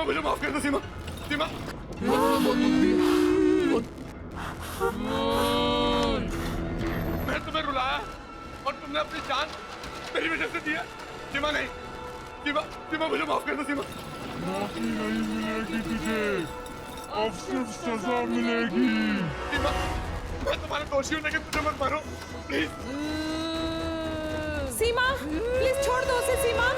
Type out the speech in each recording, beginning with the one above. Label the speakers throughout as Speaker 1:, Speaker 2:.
Speaker 1: सीमा मुझे माफ कर दो सीमा। सीमा मैं तुम्हें रुलाया और तुमने अपनी जान मेरी वजह से दी है। सीमा नहीं, सीमा सीमा मुझे माफ कर दो सीमा।
Speaker 2: माफी नहीं मिलेगी तुझे, अब सिर्फ सजा मिलेगी।
Speaker 1: सीमा मैं तुम्हारा दोषी हूँ लेकिन मुझे मत मारो प्लीज।
Speaker 3: सीमा प्लीज छोड़ दो उसे सीमा।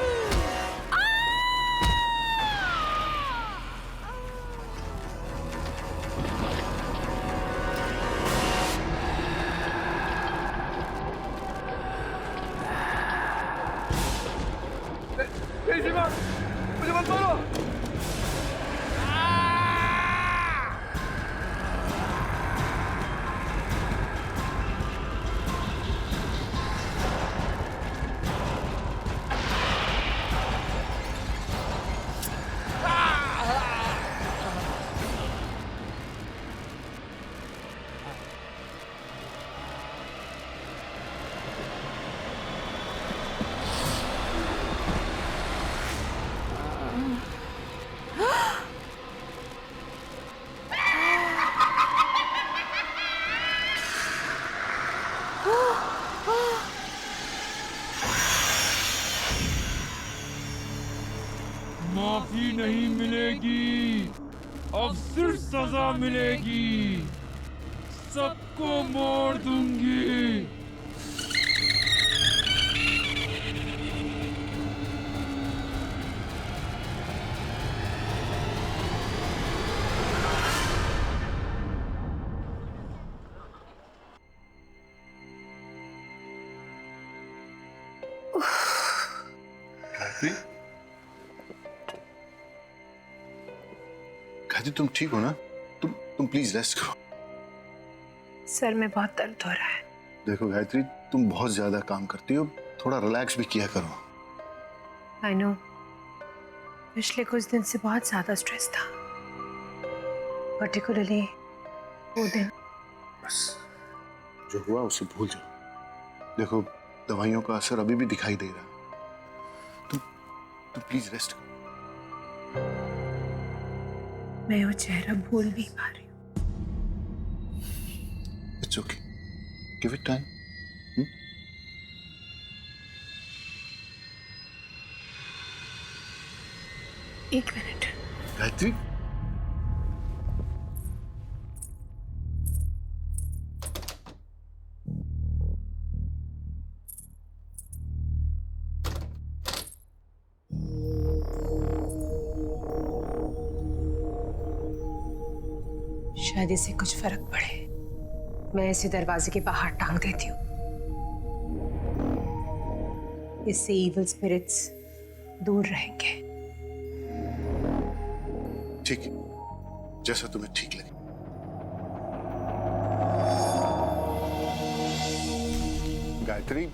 Speaker 1: सीमा मुझे मत मारो।
Speaker 2: माफी नहीं मिलेगी, अब सिर्फ सजा मिलेगी। सबको मार दूंगी।
Speaker 4: गायत्री तुम ठीक हो ना? तुम प्लीज रेस्ट करो।
Speaker 3: सर में बहुत दर्द हो रहा है।
Speaker 4: देखो गायत्री, तुम बहुत ज्यादा काम करती हो, थोड़ा रिलैक्स भी किया करो।
Speaker 3: आई नो, पिछले कुछ दिन से बहुत ज्यादा स्ट्रेस था, पर्टिकुलरली वो दिन।
Speaker 4: बस जो हुआ उसे भूल जाओ। देखो दवाइयों का असर अभी भी दिखाई दे रहा है। तुम प्लीज रेस्ट करो।
Speaker 3: मैं वो चेहरा भूल नहीं पा रही हूँ।
Speaker 4: It's okay, give it time.
Speaker 3: एक मिनट।
Speaker 4: गायत्री,
Speaker 3: शायद इससे कुछ फर्क पड़े। मैं इसे दरवाजे के बाहर टांग देती हूँ, इससे इविल स्पिरिट्स दूर रहेंगे।
Speaker 4: ठीक है, जैसा तुम्हें ठीक लगे। गायत्री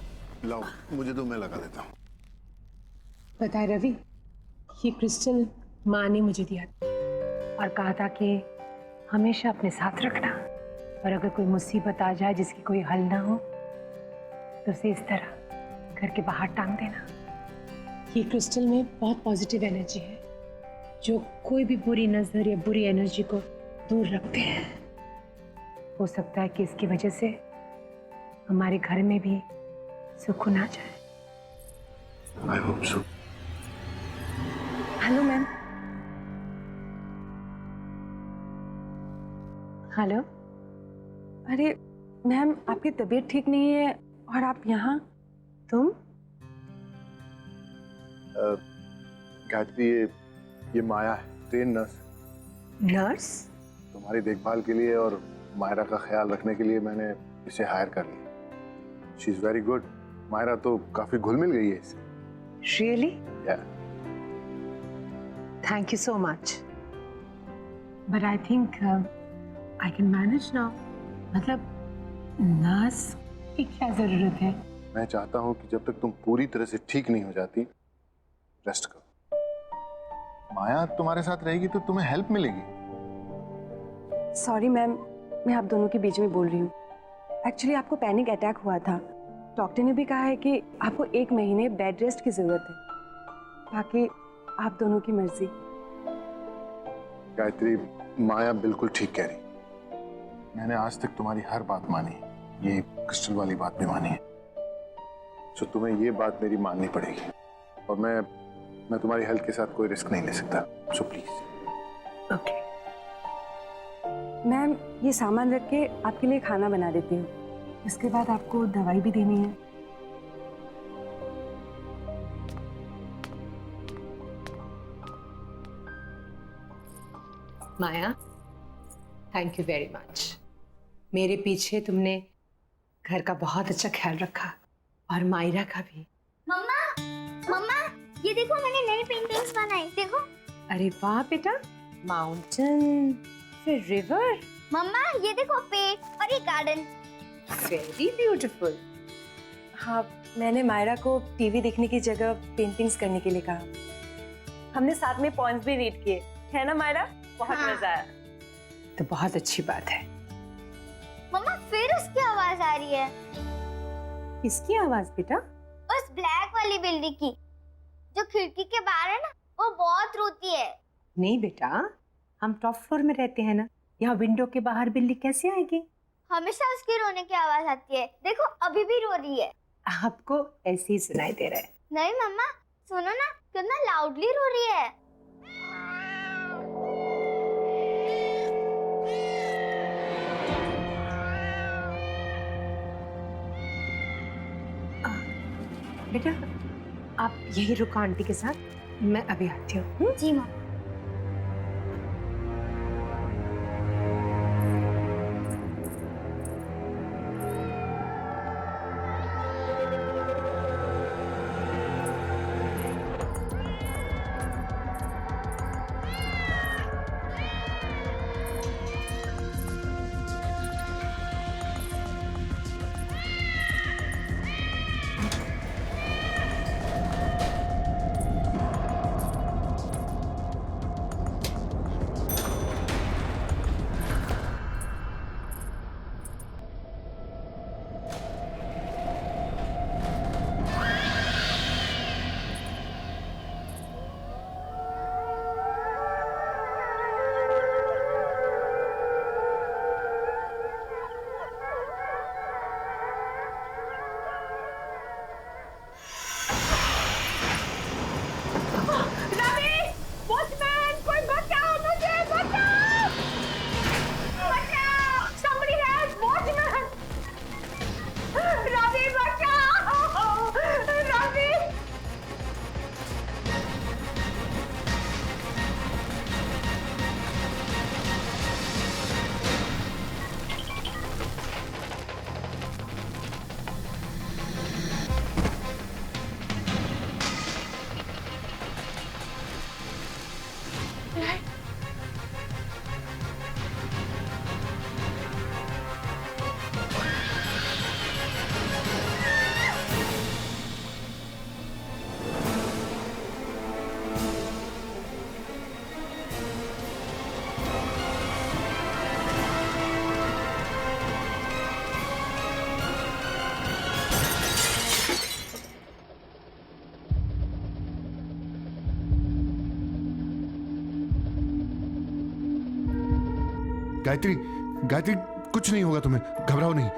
Speaker 4: लाओ, मुझे तो मैं लगा देता हूँ।
Speaker 3: पता है रवि, ये क्रिस्टल माँ ने मुझे दिया था और कहा था कि हमेशा अपने साथ रखना, और अगर कोई मुसीबत आ जाए जिसकी कोई हल ना हो तो उसे इस तरह घर के बाहर टांग देना। ये क्रिस्टल में बहुत पॉजिटिव एनर्जी है जो कोई भी बुरी नजर या बुरी एनर्जी को दूर रखते हैं। हो सकता है कि इसकी वजह से हमारे घर में भी सुकून आ जाए।
Speaker 4: I hope so.
Speaker 3: Hello ma'am. Hello.
Speaker 5: अरे मैम, आपकी तबीयत ठीक नहीं है और आप यहाँ?
Speaker 3: तुम?
Speaker 4: गायत्री, ये माया है, ट्रेन नर्स।
Speaker 3: नर्स?
Speaker 4: तुम्हारी देखभाल के लिए और मायरा का ख्याल रखने के लिए मैंने इसे हायर कर लिया। She is very good. Myra तो काफी घुल मिल गई है इससे।
Speaker 3: Really?
Speaker 4: Yeah.
Speaker 3: Thank you so much. But I think I can manage now. मतलब नर्स की क्या जरूरत है?
Speaker 4: मैं चाहता हूँ कि जब तक तुम पूरी तरह से ठीक नहीं हो जाती, रेस्ट करो। माया तुम्हारे साथ रहेगी तो तुम्हें हेल्प मिलेगी।
Speaker 5: सॉरी मैम, मैं आप दोनों के बीच में बोल रही हूँ। एक्चुअली आपको पैनिक अटैक हुआ था। डॉक्टर ने भी कहा है कि आपको 1 महीने बेड रेस्ट की जरूरत है। बाकी आप दोनों की मर्जी।
Speaker 4: गायत्री, माया बिल्कुल ठीक कह रही। मैंने आज तक तुम्हारी हर बात मानी, ये क्रिस्टल वाली बात भी मानी है। तो तुम्हें ये बात मेरी माननी पड़ेगी, और मैं तुम्हारी हेल्थ के साथ कोई रिस्क नहीं ले सकता। So please.
Speaker 3: ओके।
Speaker 5: मैम, ये सामान रख के आपके लिए खाना बना देती हूँ। इसके बाद आपको दवाई भी देनी है।
Speaker 3: माया, थैंक यू वेरी मच। मेरे पीछे तुमने घर का बहुत अच्छा ख्याल रखा, और मायरा का भी।
Speaker 6: मम्मा, मम्मा, ये देखो मैंने नई पेंटिंग्स बनाई, देखो।
Speaker 3: अरे वाह बेटा, माउंटेन, फिर रिवर।
Speaker 6: मम्मा, ये देखो पेड़ और ये गार्डन।
Speaker 3: Very beautiful.
Speaker 5: हाँ, मैंने मायरा को टीवी देखने की जगह पेंटिंग्स करने के लिए कहा। हमने साथ में पॉइंट्स भी रीड किए, है ना मायरा? बहुत
Speaker 6: हाँ।
Speaker 5: मजा आया।
Speaker 3: तो बहुत अच्छी बात है।
Speaker 6: मम्मा, फिर उसकी आवाज आ रही है,
Speaker 3: किसकी आवाज बेटा?
Speaker 6: उस ब्लैक वाली बिल्ली की, जो खिड़की के बाहर है ना, वो बहुत रोती है।
Speaker 3: नहीं बेटा, हम टॉप फ्लोर में रहते हैं ना, यहाँ विंडो के बाहर बिल्ली कैसे आएगी?
Speaker 6: हमेशा उसके रोने की आवाज आती है, देखो अभी भी रो रही है।
Speaker 3: आपको ऐसे ही सुनाई दे रहा है।
Speaker 6: नहीं मम्मा, सुनो ना, कितना लाउडली रो रही है।
Speaker 3: बेटा, आप यही रुको आंटी के साथ, मैं अभी आती हूँ।
Speaker 6: जी माँ।
Speaker 4: गायत्री, गायत्री, कुछ नहीं होगा तुम्हें, घबराओ नहीं।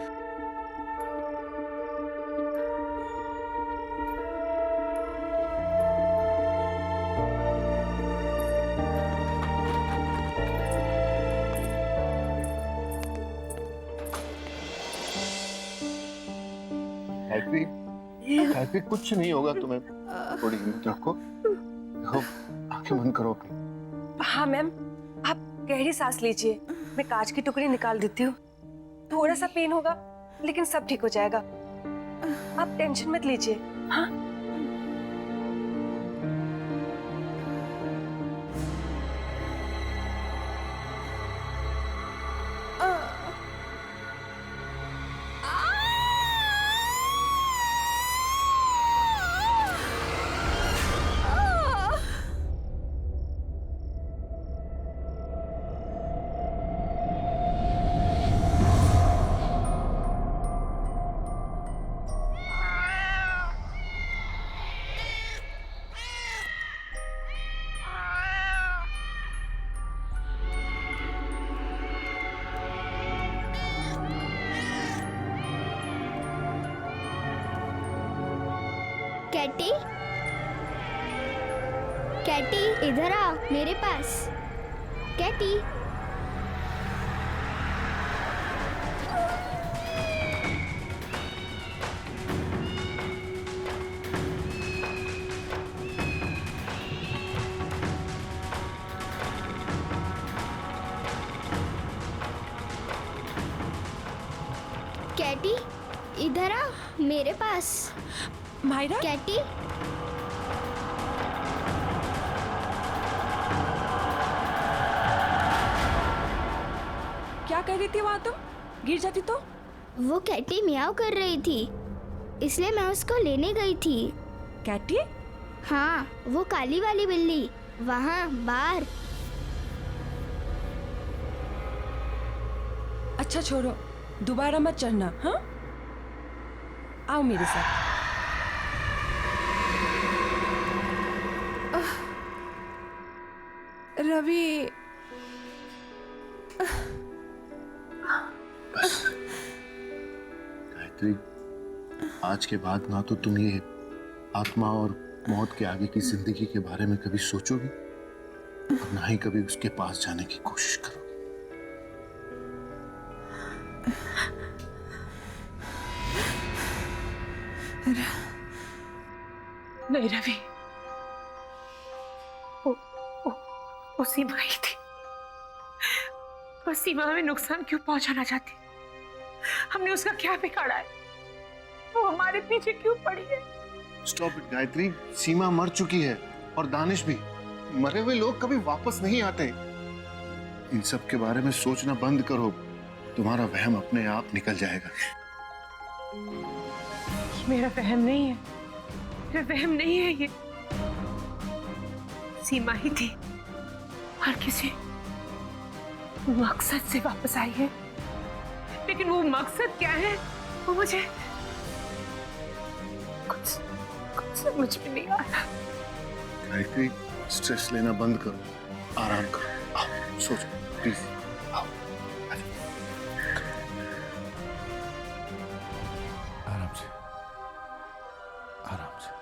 Speaker 4: गायत्री, गायत्री, कुछ नहीं होगा तुम्हें, थोड़ी हिम्मत रखो। देखो, आंखें बंद करो अपनी।
Speaker 5: हाँ मैम, आप गहरी सांस लीजिए, मैं कांच की टुकड़ी निकाल देती हूँ। थोड़ा सा पेन होगा, लेकिन सब ठीक हो जाएगा। आप टेंशन मत लीजिए। हाँ,
Speaker 6: कैटी, कैटी इधर आ मेरे पास। कैटी, कैटी इधर आ मेरे पास।
Speaker 5: मायरा,
Speaker 6: कैटी,
Speaker 5: क्या कर रही थी वहां तुम? गिर जाती तो?
Speaker 6: वो कैटी मियाओ कर रही थी, इसलिए मैं उसको लेने गई थी।
Speaker 5: कैटी?
Speaker 6: हाँ, वो काली वाली बिल्ली वहाँ बाहर।
Speaker 5: अच्छा छोड़ो, दोबारा मत चढ़ना। हाँ, आओ मेरे साथ। रवि,
Speaker 4: बस गायत्री, आज के बाद ना तो तुम ये आत्मा और मौत के आगे की जिंदगी के बारे में कभी सोचोगी और ना ही कभी उसके पास जाने की कोशिश करोगी।
Speaker 3: नहीं रवि, वो सीमा ही थी। वो सीमा हमें नुकसान क्यों पहुंचाना चाहती? हमने उसका क्या बिगाड़ा है? वो हमारे पीछे क्यों पड़ी है?
Speaker 4: स्टॉप इट गायत्री, सीमा मर चुकी है और दानिश भी। मरे हुए लोग कभी वापस नहीं आते। इन सब के बारे में सोचना बंद करो, तुम्हारा वहम अपने आप निकल जाएगा।
Speaker 3: मेरा वहम नहीं है, मेरा वहम नहीं है ये। सीमा ही थी और किसी मकसद से वापस आई है, लेकिन वो मकसद क्या है वो मुझे कुछ समझ में नहीं आ रहा।
Speaker 4: गायत्री, स्ट्रेस लेना बंद करो, आराम करो, आओ सोचो प्लीज, आओ आराम से, आराम से।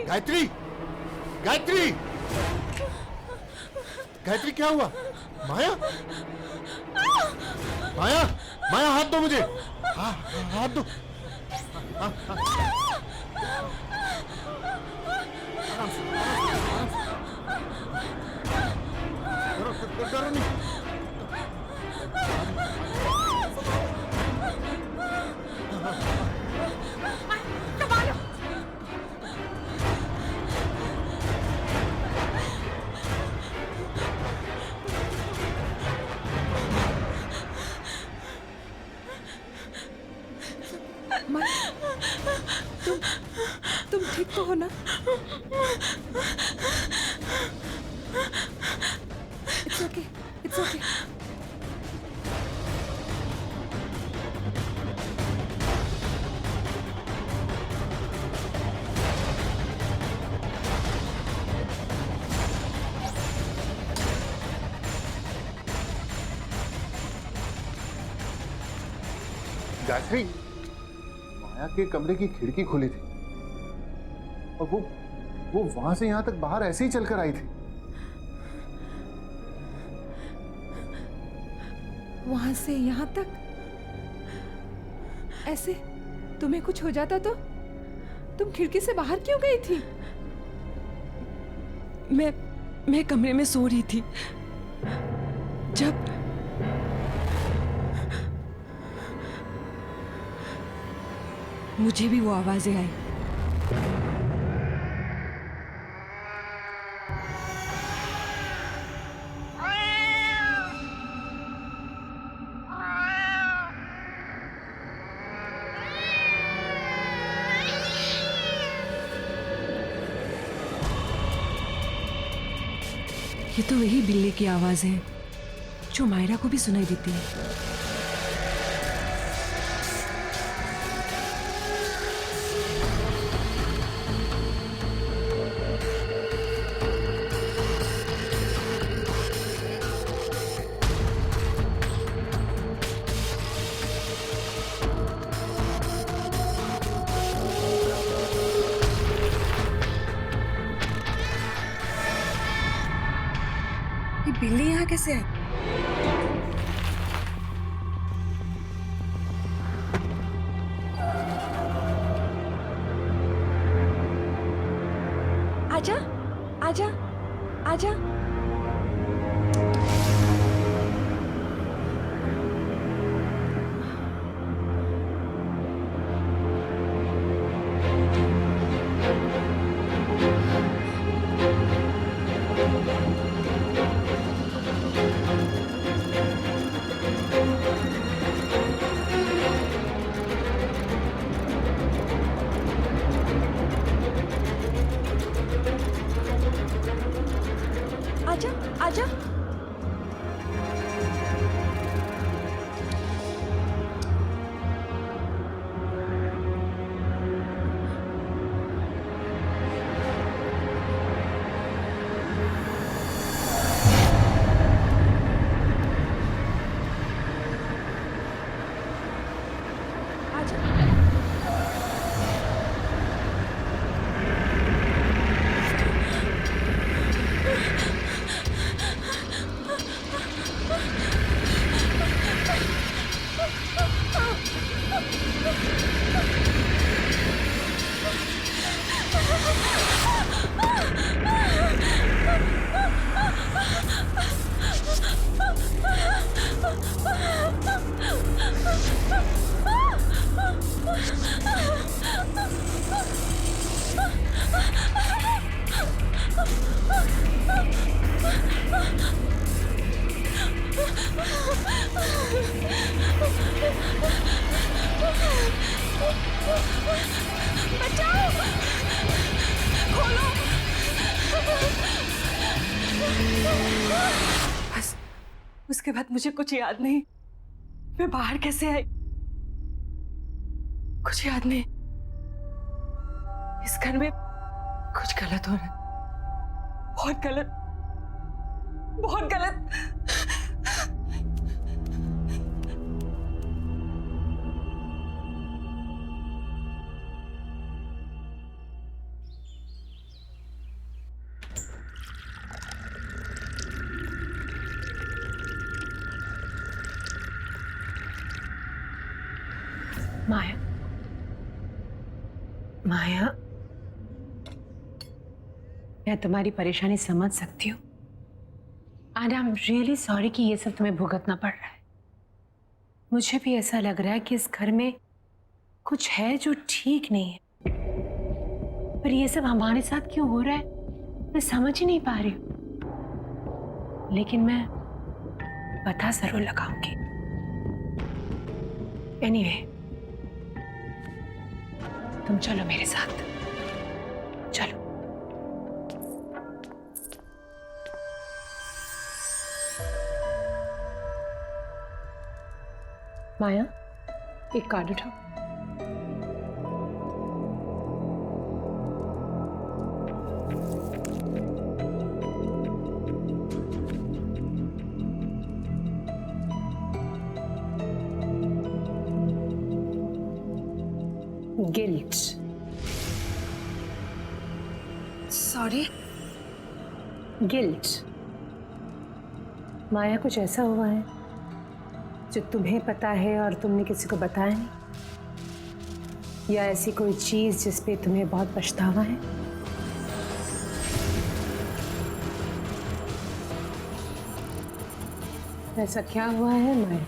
Speaker 4: गायत्री, गायत्री, गायत्री क्या हुआ? माया, माया, माया हाथ दो मुझे, हाथ दो। डरो नहीं।
Speaker 5: तुम ठीक तो हो ना? It's okay. It's okay.
Speaker 4: Gayatri, माया के कमरे की खिड़की खुली थी और वो वहां से यहां तक बाहर ऐसे ही चलकर आई थी।
Speaker 7: वहां से यहां तक ऐसे? तुम्हें कुछ हो जाता तो तुम खिड़की से बाहर क्यों गई थी?
Speaker 5: मैं कमरे में सो रही थी जब मुझे भी वो आवाजें आई। ये तो वही बिल्ली की आवाज है जो मायरा को भी सुनाई देती है। ये बिल्ली यहाँ कैसे आई? आजा, आजा, आजा। आजा, आजा। बस उसके बाद मुझे कुछ याद नहीं। मैं बाहर कैसे आई कुछ याद नहीं। इस घर में कुछ गलत हो रहा है, बहुत गलत, बहुत गलत।
Speaker 3: माया, माया, मैं तुम्हारी परेशानी समझ सकती हूँ and I am really sorry कि ये सब तुम्हें भुगतना पड़ रहा है। मुझे भी ऐसा लग रहा है कि इस घर में कुछ है जो ठीक नहीं है, पर ये सब हमारे साथ क्यों हो रहा है मैं समझ ही नहीं पा रही हूँ, लेकिन मैं पता जरूर लगाऊंगी। एनीवे, तुम चलो मेरे साथ, चलो। माया, एक कार्ड उठाओ। गिल्ट।
Speaker 5: सॉरी।
Speaker 3: गिल्ट। माया, कुछ ऐसा हुआ है जो तुम्हें पता है और तुमने किसी को बताया नहीं, या ऐसी कोई चीज जिस पे तुम्हें बहुत पछतावा है? ऐसा क्या हुआ है माया?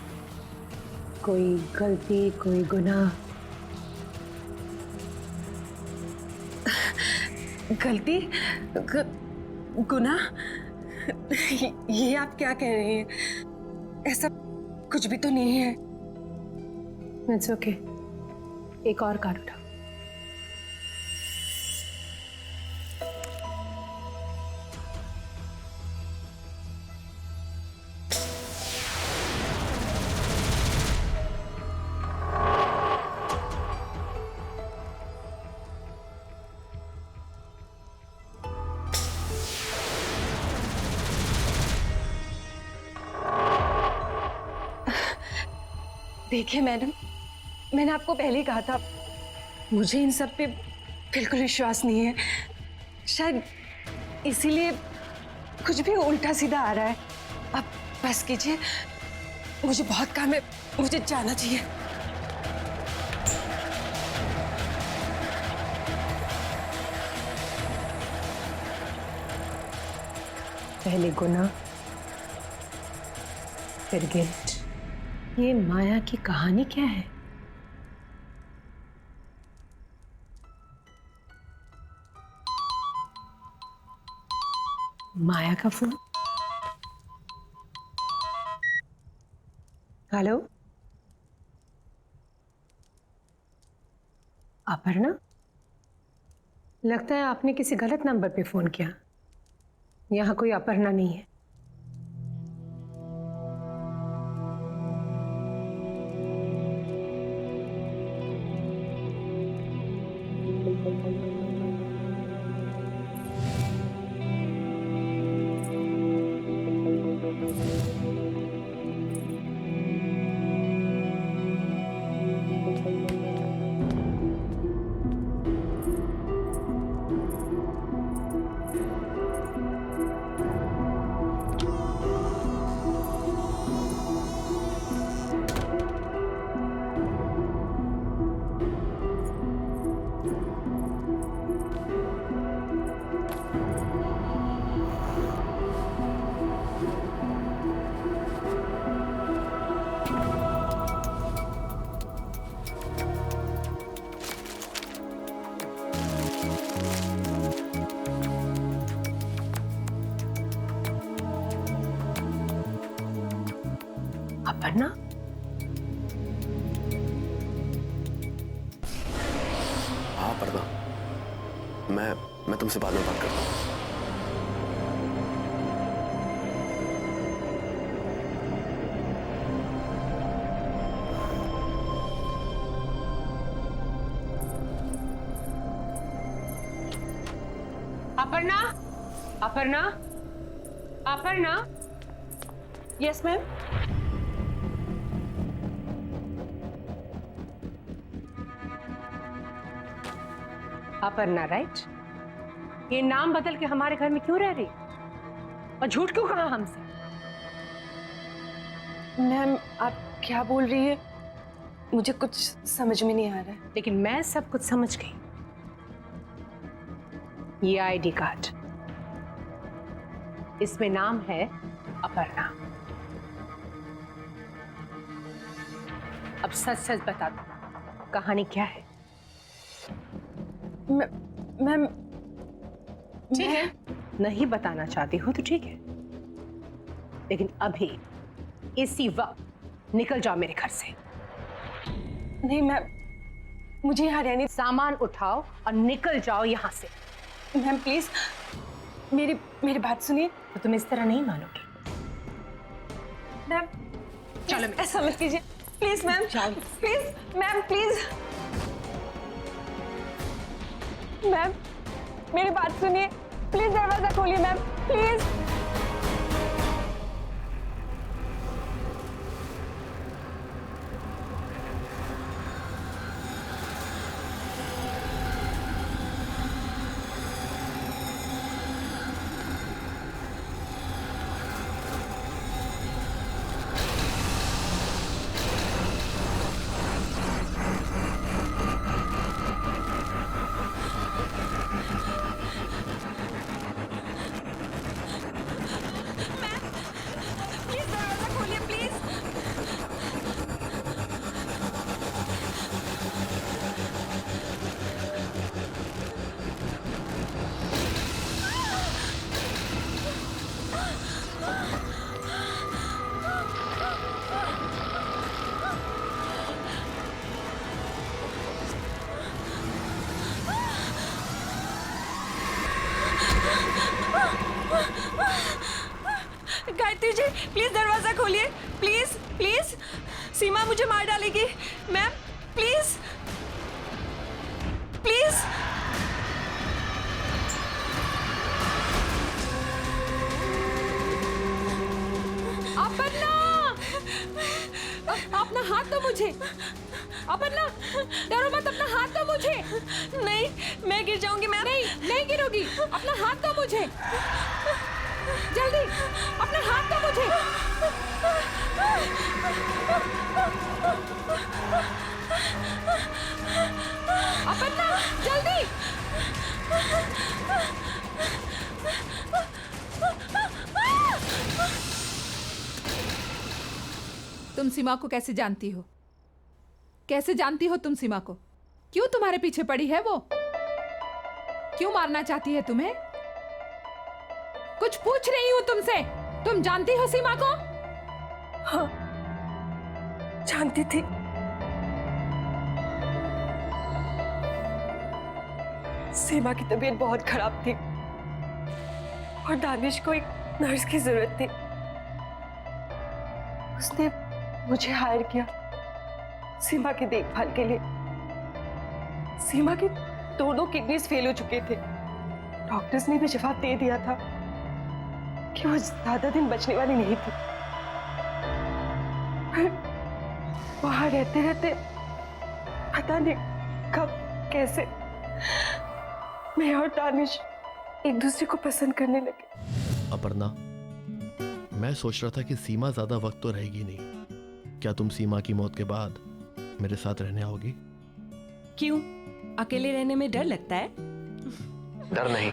Speaker 3: कोई गलती, कोई गुनाह?
Speaker 5: गलती? गुनाह? ये आप क्या कह रहे हैं? ऐसा कुछ भी तो नहीं है।
Speaker 3: इट्स ओके, एक और कार्ड उठाओ।
Speaker 5: देखिए मैडम, मैंने आपको पहले ही कहा था, मुझे इन सब पे बिल्कुल विश्वास नहीं है। शायद इसीलिए कुछ भी उल्टा सीधा आ रहा है। आप बस कीजिए, मुझे बहुत काम है, मुझे जाना चाहिए।
Speaker 3: पहले गुनाह, फिर गिल्ट। ये माया की कहानी क्या है? माया का फोन। हेलो, अपर्णा? लगता है आपने किसी गलत नंबर पे फोन किया। यहाँ कोई अपर्णा नहीं है। अपर्णा?
Speaker 8: हाँ पर्दा, मैं तुमसे बाद में बात करता हूँ।
Speaker 3: Aparna? Aparna? Aparna?
Speaker 5: Yes ma'am.
Speaker 3: Aparna, right? ये नाम बदल के हमारे घर में क्यों रह रही और झूठ क्यों कहा हमसे?
Speaker 5: मैम, आप क्या बोल रही है? मुझे कुछ समझ में नहीं आ रहा है।
Speaker 3: लेकिन मैं सब कुछ समझ गई। ये आईडी कार्ड, इसमें नाम है अपर्णा। अब सच सच बता दो, कहानी क्या है?
Speaker 5: मैम,
Speaker 3: ठीक है, नहीं बताना चाहती हो तो ठीक है, लेकिन अभी इसी वक्त निकल जाओ मेरे घर से।
Speaker 5: नहीं मैम, मुझे यहाँ रहने।
Speaker 3: सामान उठाओ और निकल जाओ यहाँ से।
Speaker 5: मैम प्लीज, मेरी बात सुनिए।
Speaker 3: तो तुम इस तरह नहीं मानोगे।
Speaker 5: मैम
Speaker 3: चलो,
Speaker 5: ऐसा मत कीजिए please ma'am. Please ma'am, please ma'am, मेरी बात सुनिए प्लीज। दरवाजा खोलिए मैम, प्लीज। मुझे प्लीज दरवाजा खोलिए, प्लीज प्लीज। सीमा मुझे मार डालेगी मैम, प्लीज प्लीज।
Speaker 7: अपर्णा, अपना हाथ दो मुझे। अपर्णा, डरो मत, अपना हाथ दो मुझे।
Speaker 5: नहीं, मैं गिर जाऊंगी मैम।
Speaker 7: नहीं, नहीं गिरोगी, अपना हाथ दो मुझे। जल्दी, अपना हाथ दो मुझे। अपर्णा, जल्दी। तुम सीमा को कैसे जानती हो? कैसे जानती हो तुम सीमा को? क्यों तुम्हारे पीछे पड़ी है वो? क्यों मारना चाहती है तुम्हें? कुछ पूछ रही हूं तुमसे। तुम जानती हो सीमा को?
Speaker 5: हाँ, जानती थी। सीमा की तबीयत बहुत खराब थी और दानिश को एक नर्स की जरूरत थी। उसने मुझे हायर किया सीमा की देखभाल के लिए। सीमा की दोनों किडनीज फेल हो चुके थे। डॉक्टर्स ने भी जवाब दे दिया था कि वो ज्यादा दिन बचने वाली नहीं थी। पर वहां रहते रहते पता नहीं कब कैसे मैं और दानिश एक दूसरे को पसंद करने लगे।
Speaker 8: अपर्णा, मैं सोच रहा था कि सीमा ज्यादा वक्त तो रहेगी नहीं। क्या तुम सीमा की मौत के बाद मेरे साथ रहने आओगी?
Speaker 5: क्यों? अकेले रहने में डर लगता है?
Speaker 8: डर नहीं,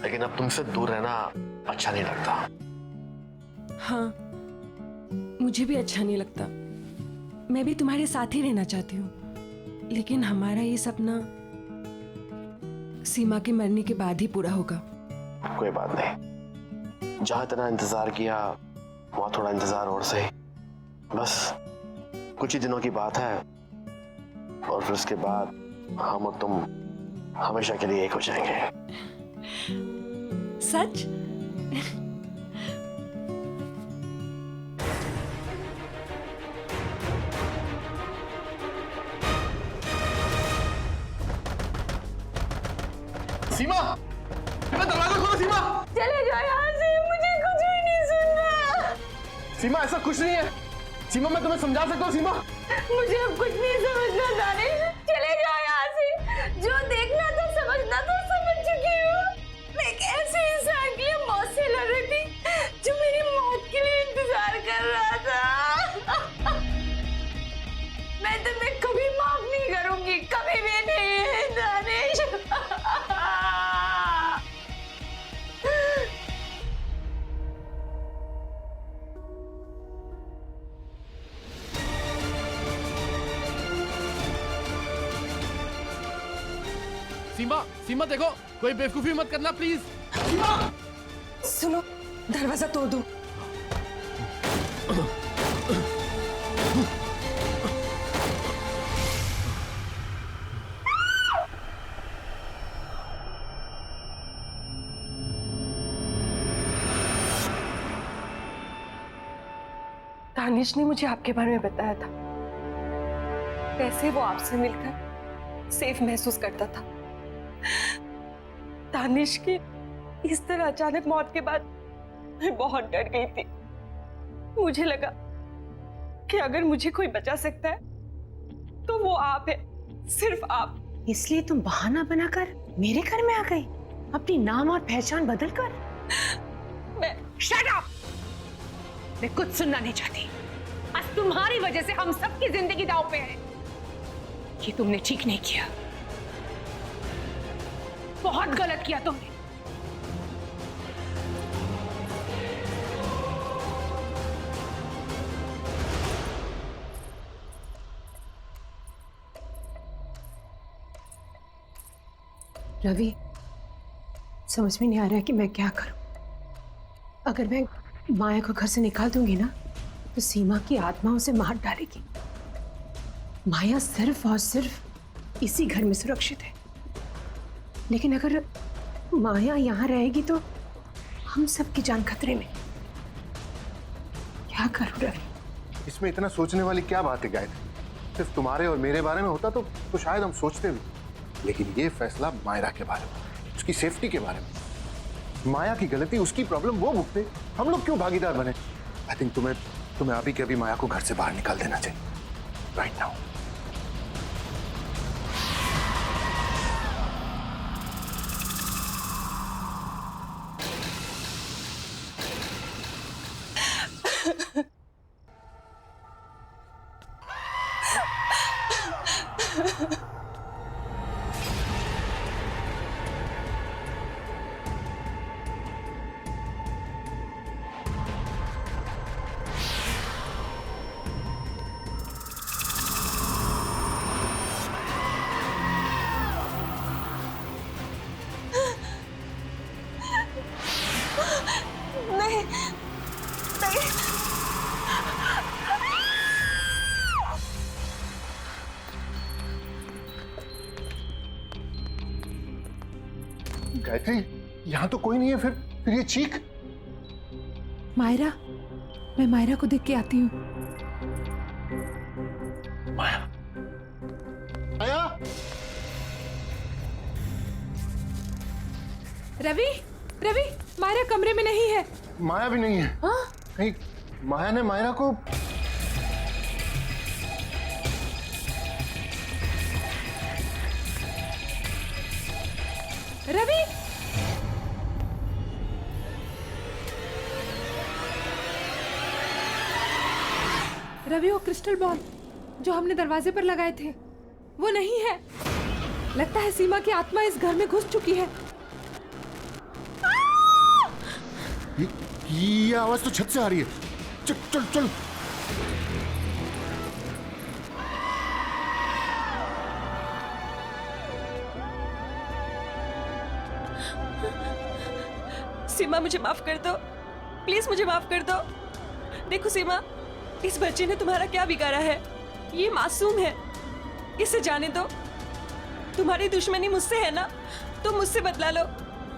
Speaker 8: लेकिन अब तुमसे दूर रहना अच्छा नहीं लगता।
Speaker 5: हाँ, मुझे भी अच्छा नहीं लगता। मैं भी तुम्हारे साथ ही रहना चाहती हूँ, लेकिन हमारा ये सपना सीमा के मरने के बाद ही पूरा होगा।
Speaker 8: कोई बात नहीं, जहां इतना इंतजार किया वहां थोड़ा इंतजार और सही। बस कुछ ही दिनों की बात है और फिर उसके बाद हम और तुम हमेशा के लिए एक हो जाएंगे।
Speaker 5: सच?
Speaker 1: सीमा, दरवाजा खोलो सीमा।
Speaker 6: चले जाओ यहाँ से, मुझे कुछ भी नहीं सुनना।
Speaker 1: सीमा, ऐसा कुछ नहीं है। सीमा, मैं तुम्हें समझा सकता हूँ। सीमा,
Speaker 6: मुझे अब कुछ नहीं समझना दानिश, चले जाओ यहाँ से। जो देखना था समझना था समझ चुकी हूँ। मैं एक ऐसे इंसान के लिए मौत से लड़ रही थी जो मेरी मौत के लिए इंतजार कर रहा था। मैं तुम्हें कभी माफ नहीं करूंगी, कभी भी नहीं दानिश।
Speaker 1: सीमा, सीमा देखो, कोई बेवकूफी मत करना प्लीज। सीमा,
Speaker 5: सुनो, दरवाजा तोड़ दो। दानिश ने मुझे आपके बारे में बताया था। कैसे वो आपसे मिलकर सेफ महसूस करता था। दानिश की इस तरह अचानक मौत के बाद मैं बहुत डर गई थी। मुझे लगा कि अगर मुझे कोई बचा सकता है तो वो आप है, सिर्फ आप।
Speaker 3: इसलिए तुम बहाना बनाकर मेरे घर में आ गई, अपनी नाम और पहचान बदल कर।
Speaker 5: मैं
Speaker 3: शट अप! मैं कुछ सुनना नहीं चाहती। आज तुम्हारी वजह से हम सबकी जिंदगी दांव पे है। ये तुमने ठीक नहीं किया, बहुत गलत किया तुमने। रवि, समझ में नहीं आ रहा है कि मैं क्या करूं। अगर मैं माया को घर से निकाल दूंगी ना तो सीमा की आत्मा उसे मार डालेगी। माया सिर्फ और सिर्फ इसी घर में सुरक्षित है, लेकिन अगर माया यहाँ रहेगी तो हम सबकी जान खतरे में। क्या करूं रवि?
Speaker 4: इसमें इतना सोचने वाली क्या बात है गायत्री? सिर्फ तुम्हारे और मेरे बारे में होता तो शायद हम सोचते भी, लेकिन ये फैसला मायरा के बारे में, उसकी सेफ्टी के बारे में। माया की गलती, उसकी प्रॉब्लम वो भुगते, हम लोग क्यों भागीदार बने? आई थिंक तुम्हें अभी के अभी माया को घर से बाहर निकाल देना चाहिए, राइट नाउ।
Speaker 6: नहीं नहीं,
Speaker 4: गायत्री, यहाँ तो कोई नहीं है, फिर ये चीख।
Speaker 7: मायरा, मैं मायरा को देख के आती हूँ।
Speaker 4: माया, माया,
Speaker 7: रवि, रवि, मायरा कमरे में नहीं है।
Speaker 4: माया भी नहीं है। कहीं माया ने मायरा को
Speaker 7: रवि, रवि, वो क्रिस्टल बॉल जो हमने दरवाजे पर लगाए थे वो नहीं है। लगता है सीमा की आत्मा इस घर में घुस चुकी है।
Speaker 4: ये आवाज तो छत से आ रही है। चल चल चल।
Speaker 5: सीमा, मुझे माफ कर दो, प्लीज मुझे माफ कर दो। देखो सीमा, इस बच्चे ने तुम्हारा क्या बिगाड़ा है? ये मासूम है, इसे जाने दो। तुम्हारी दुश्मनी मुझसे है ना, तो मुझसे बदला लो,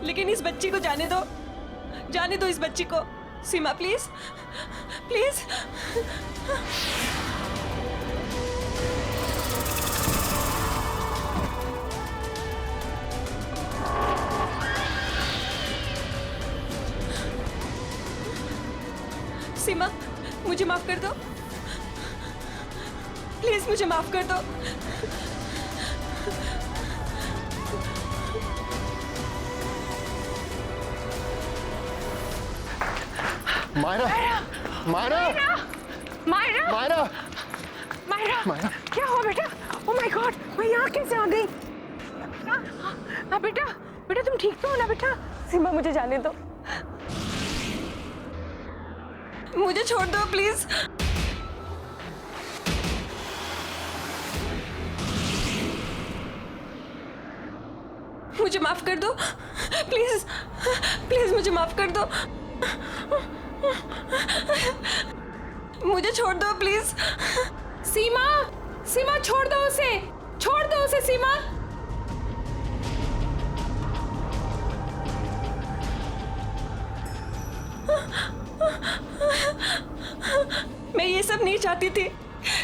Speaker 5: लेकिन इस बच्ची को जाने दो, जाने दो इस बच्ची को। सीमा प्लीज, प्लीज। सीमा, मुझे माफ कर दो, प्लीज मुझे माफ कर दो।
Speaker 4: मायरा, मायरा,
Speaker 3: मायरा,
Speaker 4: मायरा,
Speaker 3: मायरा,
Speaker 4: मायरा,
Speaker 3: क्या हुआ बेटा? ओह माय गॉड, मैं यहाँ कैसे आ गई? हाँ बेटा, बेटा तुम ठीक तो हो ना बेटा?
Speaker 5: सीमा, मुझे जाने दो, मुझे छोड़ दो प्लीज। मुझे माफ कर दो, प्लीज, प्लीज मुझे माफ कर दो। मुझे छोड़ दो प्लीज।
Speaker 7: सीमा, सीमा छोड़ दो उसे, छोड़ दो उसे सीमा।
Speaker 5: मैं ये सब नहीं चाहती थी,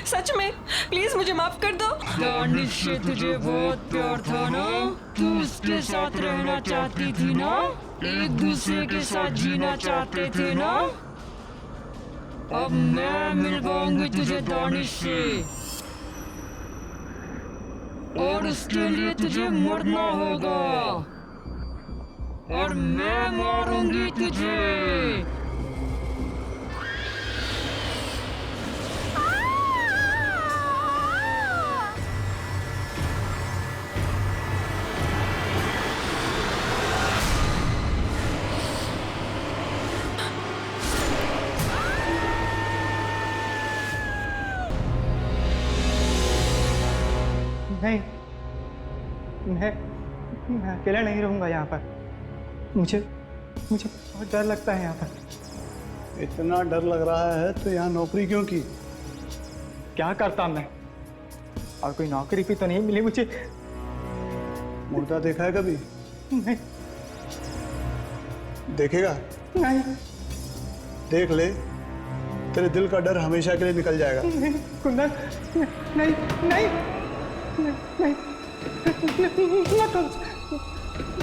Speaker 5: सच में, प्लीज मुझे माफ कर दो।
Speaker 2: दानिश से तुझे बहुत प्यार था ना, तू उसके साथ रहना चाहती थी ना, एक दूसरे के साथ जीना चाहते थे ना। अब मैं मिलवाऊंगी तुझे दानिश से, और उसके लिए तुझे मरना होगा, और मैं मारूंगी तुझे।
Speaker 9: नहीं, मैं अकेला नहीं रहूंगा यहाँ पर। मुझे बहुत डर लगता है यहाँ पर।
Speaker 10: इतना डर लग रहा है तो यहाँ नौकरी क्यों की?
Speaker 9: क्या करता मैं, और कोई नौकरी भी तो नहीं मिली मुझे।
Speaker 10: मुर्दा देखा है कभी?
Speaker 9: नहीं,
Speaker 10: देखेगा?
Speaker 9: नहीं,
Speaker 10: देख ले, तेरे दिल का डर हमेशा के लिए निकल जाएगा।
Speaker 9: कुंदन, नहीं नहीं नहीं मत करो,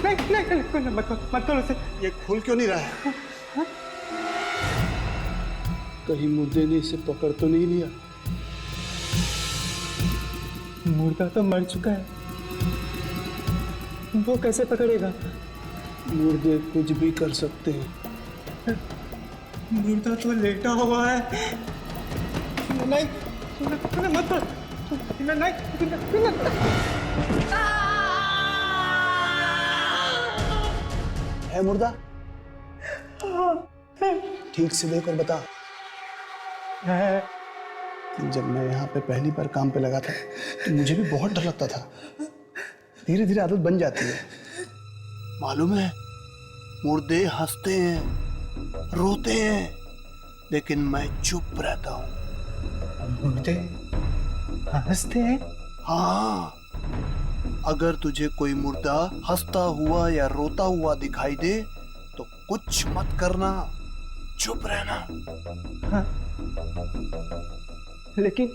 Speaker 9: नहीं कुंदन मत करो उसे।
Speaker 10: ये खुल क्यों नहीं रहा है? कहीं मुर्दे ने इसे पकड़ तो नहीं लिया?
Speaker 9: मुर्दा तो मर चुका है, वो कैसे पकड़ेगा?
Speaker 10: मुर्दे कुछ भी कर सकते हैं।
Speaker 9: मुर्दा तो लेटा हुआ है। नहीं मत कर, नहीं।
Speaker 10: है मुर्दा? ठीक से देख और बता।
Speaker 9: है।
Speaker 10: जब मैं यहाँ पे पहली बार काम पे लगा था तो मुझे भी बहुत डर लगता था। धीरे धीरे आदत बन जाती है। मालूम है, मुर्दे हंसते हैं, रोते हैं, लेकिन मैं चुप रहता हूँ।
Speaker 9: मुर्दे हंसते हैं?
Speaker 10: हाँ, अगर तुझे कोई मुर्दा हंसता हुआ या रोता हुआ दिखाई दे तो कुछ मत करना, चुप रहना।
Speaker 9: हाँ। लेकिन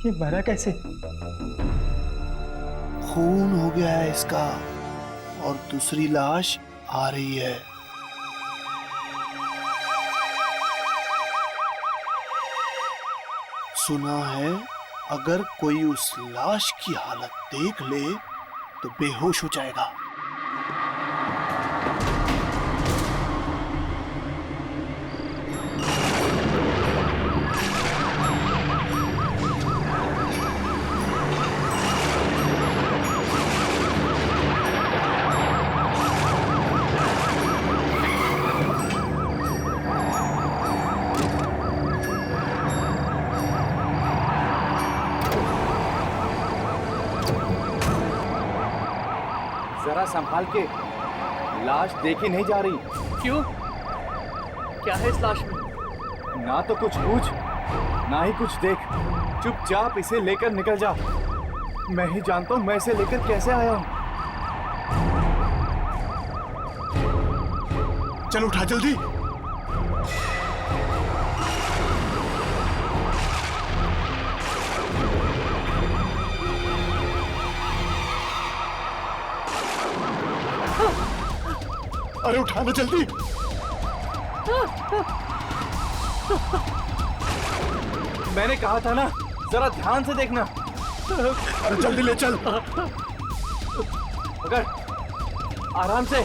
Speaker 9: ये मरा कैसे?
Speaker 10: खून हो गया है इसका और दूसरी लाश आ रही है। सुना है अगर कोई उस लाश की हालत देख ले तो बेहोश हो जाएगा।
Speaker 11: जरा संभाल के, लाश देखी नहीं जा रही।
Speaker 9: क्यों? क्या है इस लाश में?
Speaker 11: ना तो कुछ पूछ, ना ही कुछ देख। चुपचाप इसे लेकर निकल जा। मैं ही जानता हूँ मैं इसे लेकर कैसे आया हूँ।
Speaker 10: चल उठा जल्दी। अरे उठाना जल्दी।
Speaker 11: मैंने कहा था ना, जरा ध्यान से देखना।
Speaker 10: अरे जल्दी ले चल।
Speaker 11: पकड़, आराम से।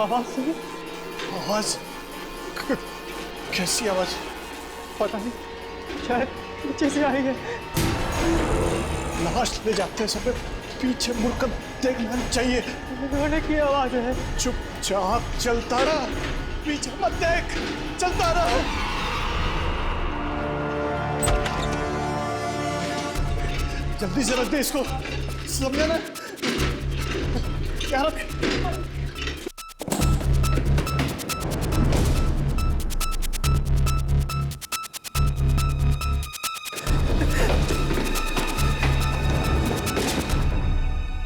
Speaker 9: आवाज सुनी?
Speaker 10: आवाज? कैसी आवाज?
Speaker 9: पता नहीं, शायद पीछे से आई है।
Speaker 10: लाश ले जाते समय पीछे मुड़कर देखना चाहिए।
Speaker 9: रोने की आवाज है।
Speaker 10: चुपचाप चलता रहा, पीछे मत देख, चलता रहा। जल्दी से रख दे इसको, समझा ना? क्या रख?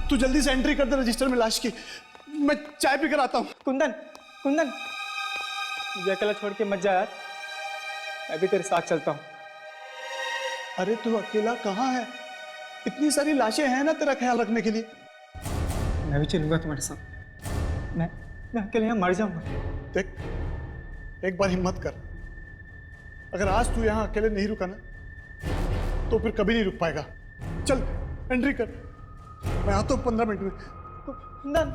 Speaker 10: तू जल्दी से एंट्री कर दे रजिस्टर में लाश की। मैं चाय पी कर आता हूँ।
Speaker 9: कुंदन, कुंदन, मुझे अकेला छोड़ के मत जा यार, मैं भी तेरे साथ चलता हूँ।
Speaker 10: अरे तू अकेला कहाँ है? इतनी सारी लाशें हैं ना तेरा ख्याल रखने के लिए।
Speaker 9: मैं भी चलूंगा तुम्हारे साथ। मैं अकेले यहाँ मर जाऊंगा।
Speaker 10: देख, एक बार हिम्मत कर। अगर आज तू यहाँ अकेले नहीं रुका ना तो फिर कभी नहीं रुक पाएगा। चल एंट्री कर, मैं आता हूँ 15 मिनट में।
Speaker 9: कुंदन,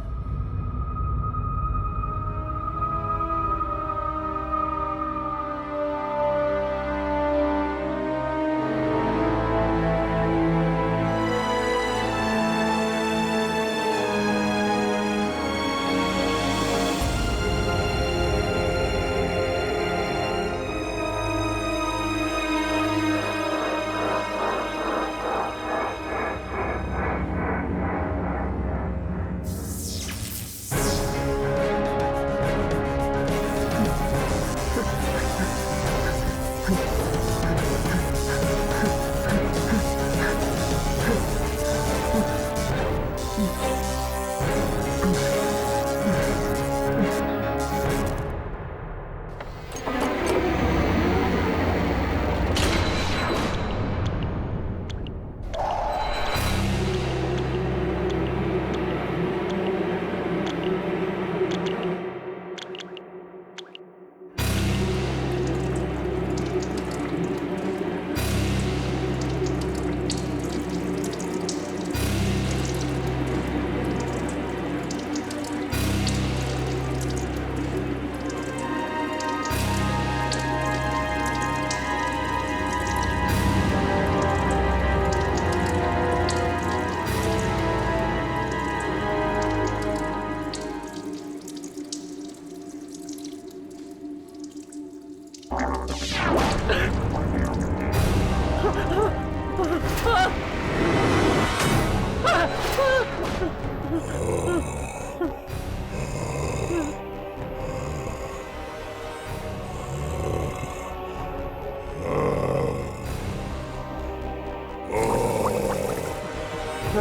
Speaker 12: कौन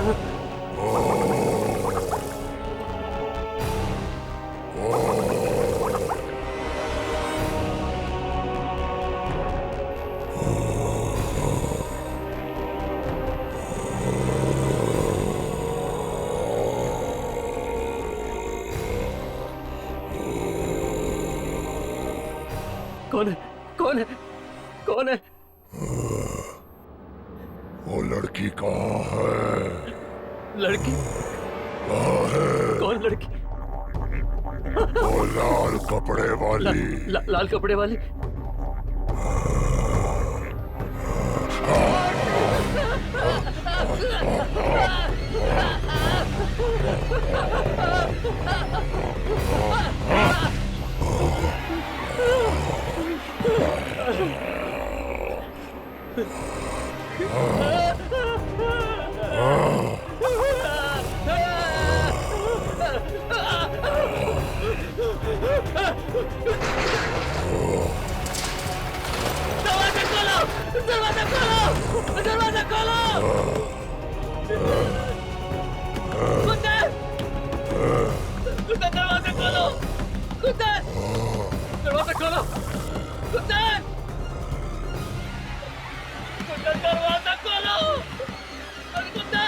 Speaker 12: है? कौन है? कौन है?
Speaker 13: वो लड़की कहाँ है?
Speaker 12: लड़की?
Speaker 13: कहाँ है?
Speaker 12: कौन लड़की?
Speaker 13: वो लाल कपड़े वाली।
Speaker 12: लाल कपड़े वाली? दरवाजा खोलो! दरवाजा खोलो! दरवाजा खोलो! कुत्ते! कुत्ते दरवाजा खोलो! कुत्ते! दरवाजा खोलो! कुत्ते! कुत्ते दरवाजा खोलो! अरे कुत्ते!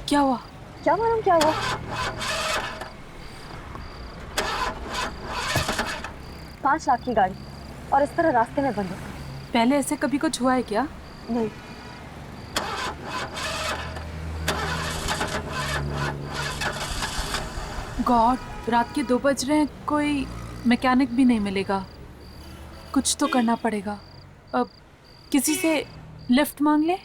Speaker 5: क्या हुआ?
Speaker 6: क्या मालूम क्या हुआ? पांच लाख की गाड़ी और इस तरह रास्ते में बंद हो।
Speaker 5: पहले ऐसे कभी कुछ हुआ है क्या?
Speaker 6: नहीं।
Speaker 5: गॉड, रात के 2 बज रहे हैं, कोई मैकेनिक भी नहीं मिलेगा। कुछ तो करना पड़ेगा। अब किसी से लिफ्ट मांग ले।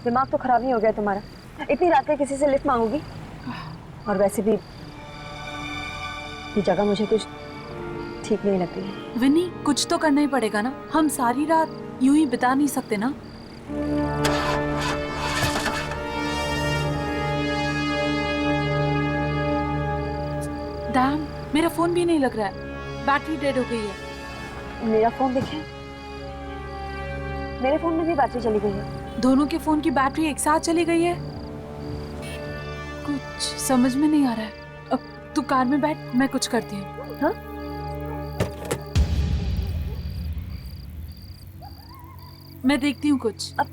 Speaker 6: दिमाग तो खराब नहीं हो गया तुम्हारा? इतनी रात में किसी से लिफ्ट मांगोगी? और वैसे भी ये जगह मुझे कुछ ठीक नहीं लग रही है।
Speaker 5: विनी, कुछ तो करना ही पड़ेगा ना। हम सारी रात यूं ही बिता नहीं सकते ना। डैम, मेरा फोन भी नहीं लग रहा है। बैटरी डेड हो गई है।
Speaker 6: मेरा फोन देखें। मेरे फोन में भी बैटरी चली गई है।
Speaker 5: दोनों के फोन की बैटरी एक साथ चली गई है। कुछ समझ में नहीं आ रहा है। अब तू कार में बैठ, मैं कुछ करती हूँ।
Speaker 6: हाँ?
Speaker 5: मैं देखती हूँ कुछ।
Speaker 6: अब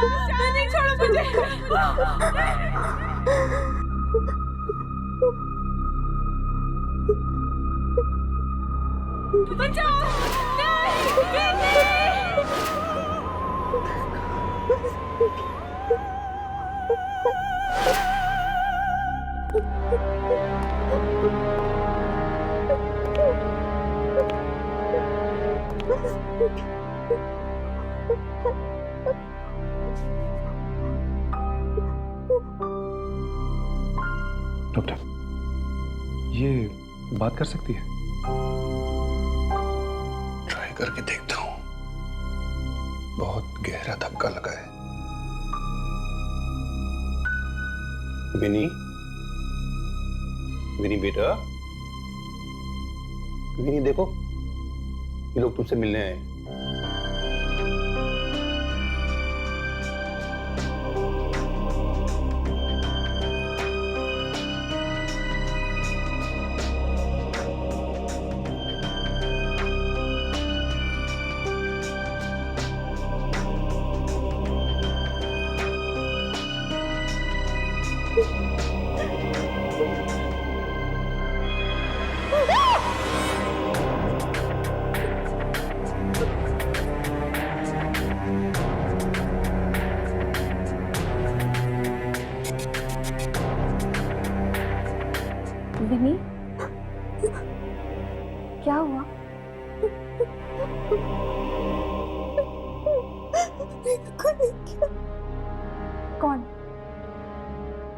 Speaker 6: नहीं, छोड़ो मुझे। बचाओ,
Speaker 11: डॉक्टर, ये बात कर सकती है?
Speaker 10: ट्राई करके देखता हूँ। बहुत गहरा धक्का लगा है। विनी, विनी बेटा, विनी देखो, ये लोग तुमसे मिलने आए।
Speaker 5: विनी, क्या हुआ? कौन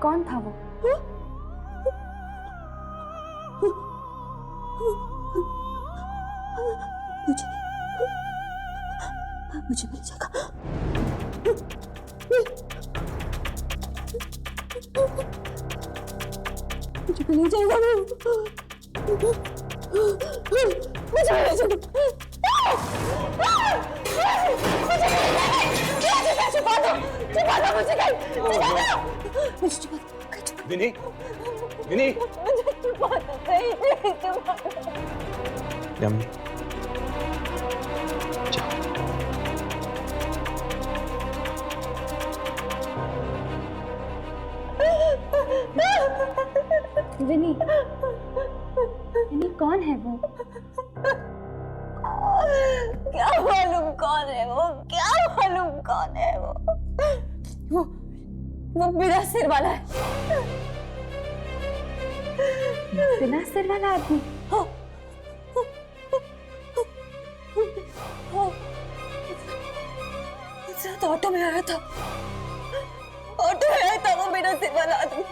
Speaker 5: कौन था वो? मुझे मिल जाएगा। मुझे मिल जाएगा।
Speaker 10: विनी, विनी, यम्मी,
Speaker 5: विनी, विनी कौन है वो?
Speaker 6: क्या मालूम कौन है वो? क्या मालूम कौन है वो? वो बिना सिर वाला है।
Speaker 5: बिना सिर वाला आदमी?
Speaker 6: तो ऑटो में आया था, ऑटो में आया था वो बिना सिर वाला आदमी।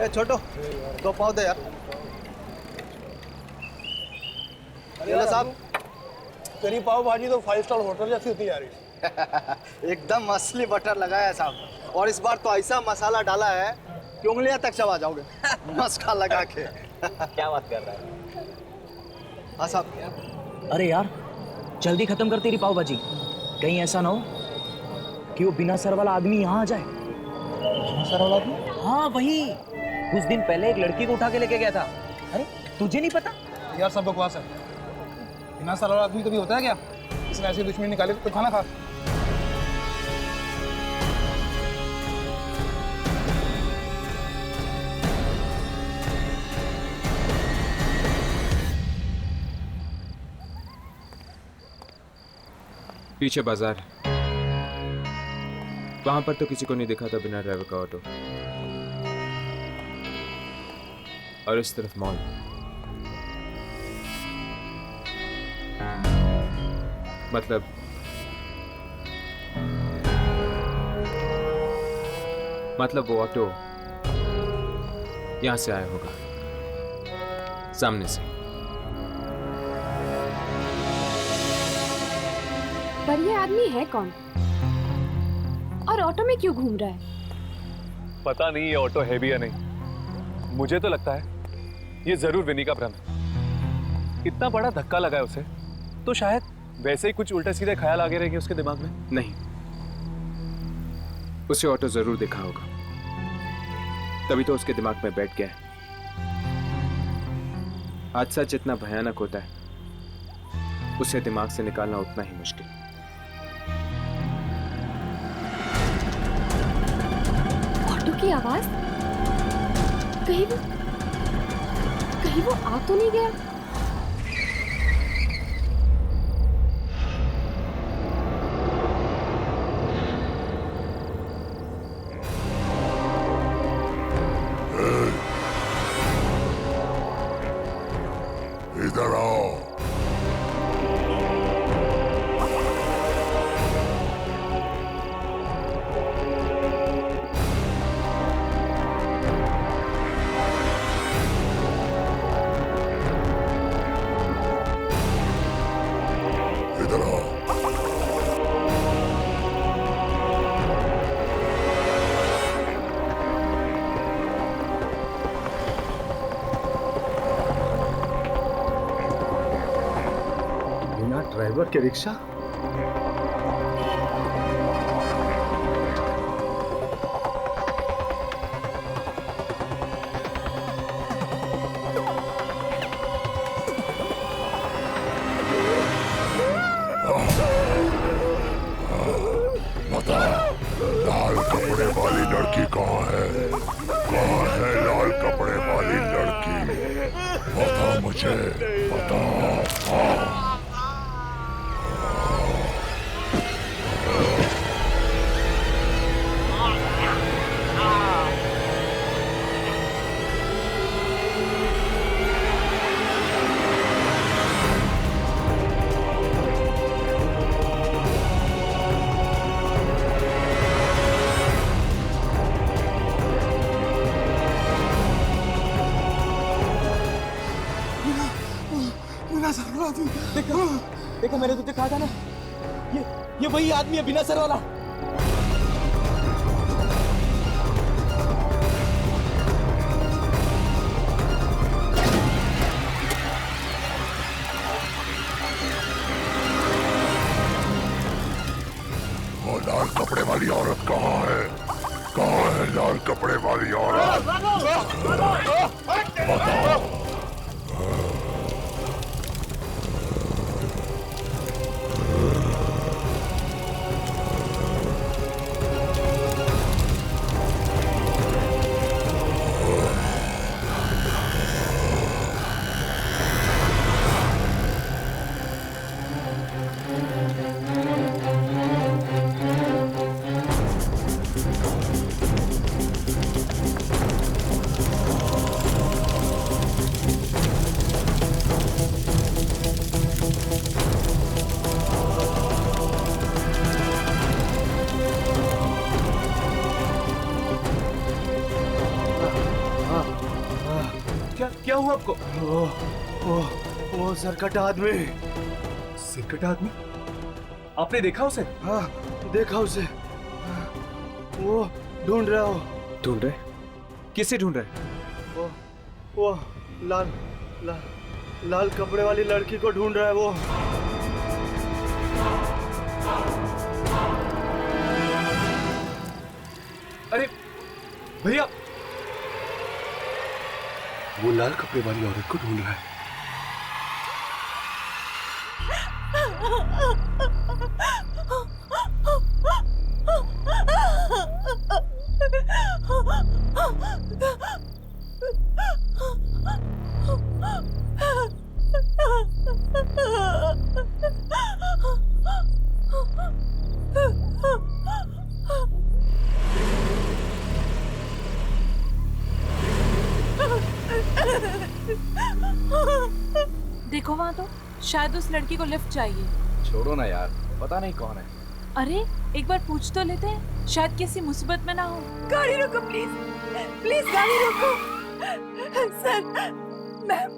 Speaker 10: छोटो, 2 पाव दे यार। अरे साहब, तेरी पाव भाजी तो 5 स्टार होटल जैसी होती जा रही है। एकदम असली बटर लगाया साहब, और इस बार तो ऐसा मसाला डाला है कि उंगलियां तक चबा जाओगे। मस्का लगा के।
Speaker 14: क्या बात कर रहा है?
Speaker 10: हाँ साहब।
Speaker 14: अरे यार, जल्दी खत्म कर तेरी पाव भाजी। कहीं ऐसा ना हो कि वो बिना सर वाला आदमी यहाँ आ जाए।
Speaker 10: बिना सर वाला आदमी?
Speaker 14: हाँ वही, कुछ दिन पहले एक लड़की को उठा के लेके गया था। अरे तुझे नहीं पता?
Speaker 11: यार सब बकवास है। बिना सर वाला आदमी कभी होता है क्या? इसने ऐसी दुश्मनी निकाली तो खाना खा।
Speaker 15: पीछे बाजार है, वहां पर तो किसी को नहीं दिखा था बिना ड्राइवर का ऑटो। और इस तरफ मॉल। मतलब वो ऑटो यहां से आया होगा, सामने से।
Speaker 5: पर ये आदमी है कौन? और ऑटो में क्यों घूम रहा है?
Speaker 16: पता नहीं ये ऑटो है भी या नहीं। मुझे तो लगता है ये जरूर विनी का भ्रम है। इतना बड़ा धक्का लगा है उसे, तो शायद वैसे ही कुछ उल्टे सीधे ख्याल आगे रहेंगे उसके दिमाग में।
Speaker 15: नहीं, उसे ऑटो जरूर देखा होगा, तभी तो उसके दिमाग में बैठ गया है। हादसा जितना भयानक होता है, उसे दिमाग से निकालना उतना ही मुश्किल।
Speaker 6: ऑटो की आवाज, कहीं वो आ तो नहीं गया?
Speaker 13: इधर आओ। इधर आओ।
Speaker 11: बिना ड्राइवर के रिक्शा?
Speaker 13: बता, लाल कपड़े वाली लड़की कहाँ है? कहाँ है लाल कपड़े वाली लड़की? बता मुझे, बता।
Speaker 14: देखा मैंने तुझे कहा था ना, ये वही आदमी है बिना सर वाला।
Speaker 13: वो लाल कपड़े वाली औरत कहाँ है? कहाँ है लाल कपड़े वाली औरत? बताओ।
Speaker 11: क्या हुआ आपको? वो सरकटा आदमी। सरकटा आदमी? आपने देखा उसे? हाँ, देखा उसे। वो ढूंढ रहा हो।
Speaker 15: ढूंढ रहे? किसे ढूंढ रहे?
Speaker 11: वो लाल कपड़े वाली लड़की को ढूंढ रहा है वो। अरे भैया, वो लाल कपड़े वाली औरत को ढूंढ रहा है।
Speaker 17: देखो वहां तो शायद उस लड़की को लिफ्ट चाहिए।
Speaker 16: छोड़ो ना यार, पता नहीं कौन है।
Speaker 17: अरे एक बार पूछ तो लेते हैं, शायद किसी मुसीबत में ना हो।
Speaker 6: गाड़ी रोको प्लीज, प्लीज गाड़ी रोको। सर, मैम,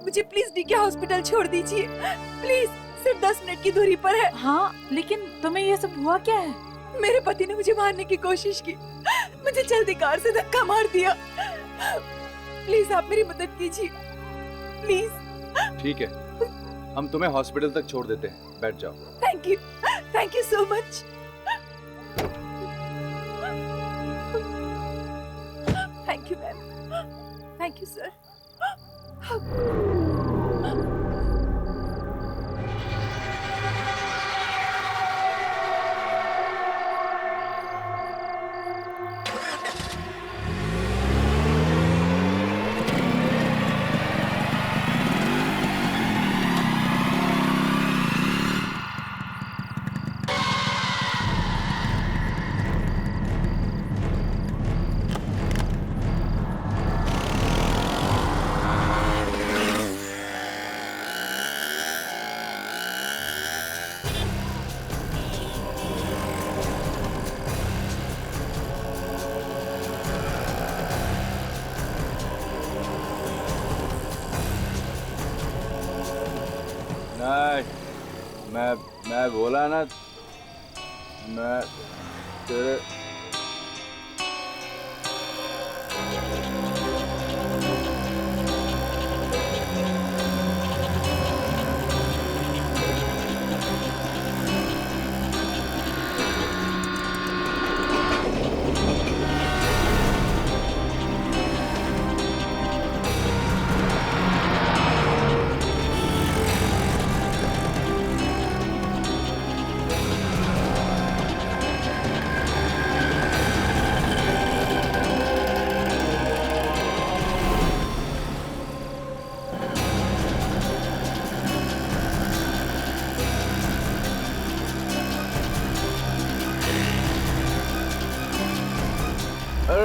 Speaker 6: मुझे प्लीज डीके हॉस्पिटल छोड़ दीजिए प्लीज, सिर्फ 10 मिनट की दूरी पर है।
Speaker 17: हाँ, लेकिन तुम्हें ये सब हुआ क्या है?
Speaker 6: मेरे पति ने मुझे मारने की कोशिश की, मुझे जल्दी कार से धक्का मार दिया। प्लीज आप मेरी मदद कीजिए प्लीज।
Speaker 15: ठीक है, हम तुम्हें हॉस्पिटल तक छोड़ देते हैं, बैठ जाओ।
Speaker 6: Thank you so much. Thank you ma'am, thank you sir.
Speaker 15: मैं बोला ना, मैं तेरे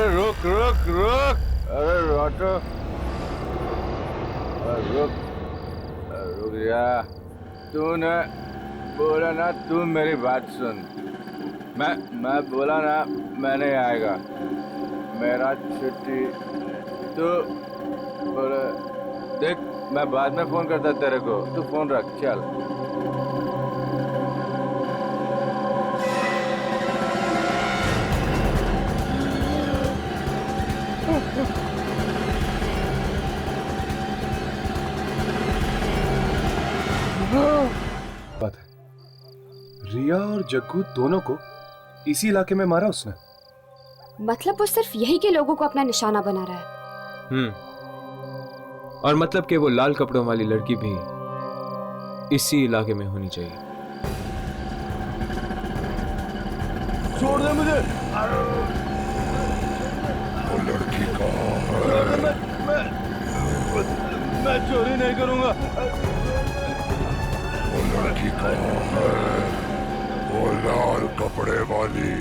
Speaker 15: रुक। अरे ऑटो, रुक जा। तूने बोला ना, तू मेरी बात सुन। मैं बोला ना, मैं नहीं आएगा। मेरा छुट्टी तू बोले। देख, मैं बाद में फोन करता तेरे को, तू फोन रख, चल।
Speaker 11: बात है, रिया और जग्गू दोनों को इसी इलाके में मारा उसने।
Speaker 18: मतलब वो सिर्फ यही के लोगों को अपना निशाना बना रहा है।
Speaker 15: और मतलब कि वो लाल कपड़ों वाली लड़की भी इसी इलाके में होनी चाहिए।
Speaker 11: छोड़ दे मुझे।
Speaker 13: वो लड़की कहाँ है?
Speaker 11: मैं चोरी नहीं करूंगा।
Speaker 13: वो लड़की कहाँ है? वो लाल कपड़े वाली।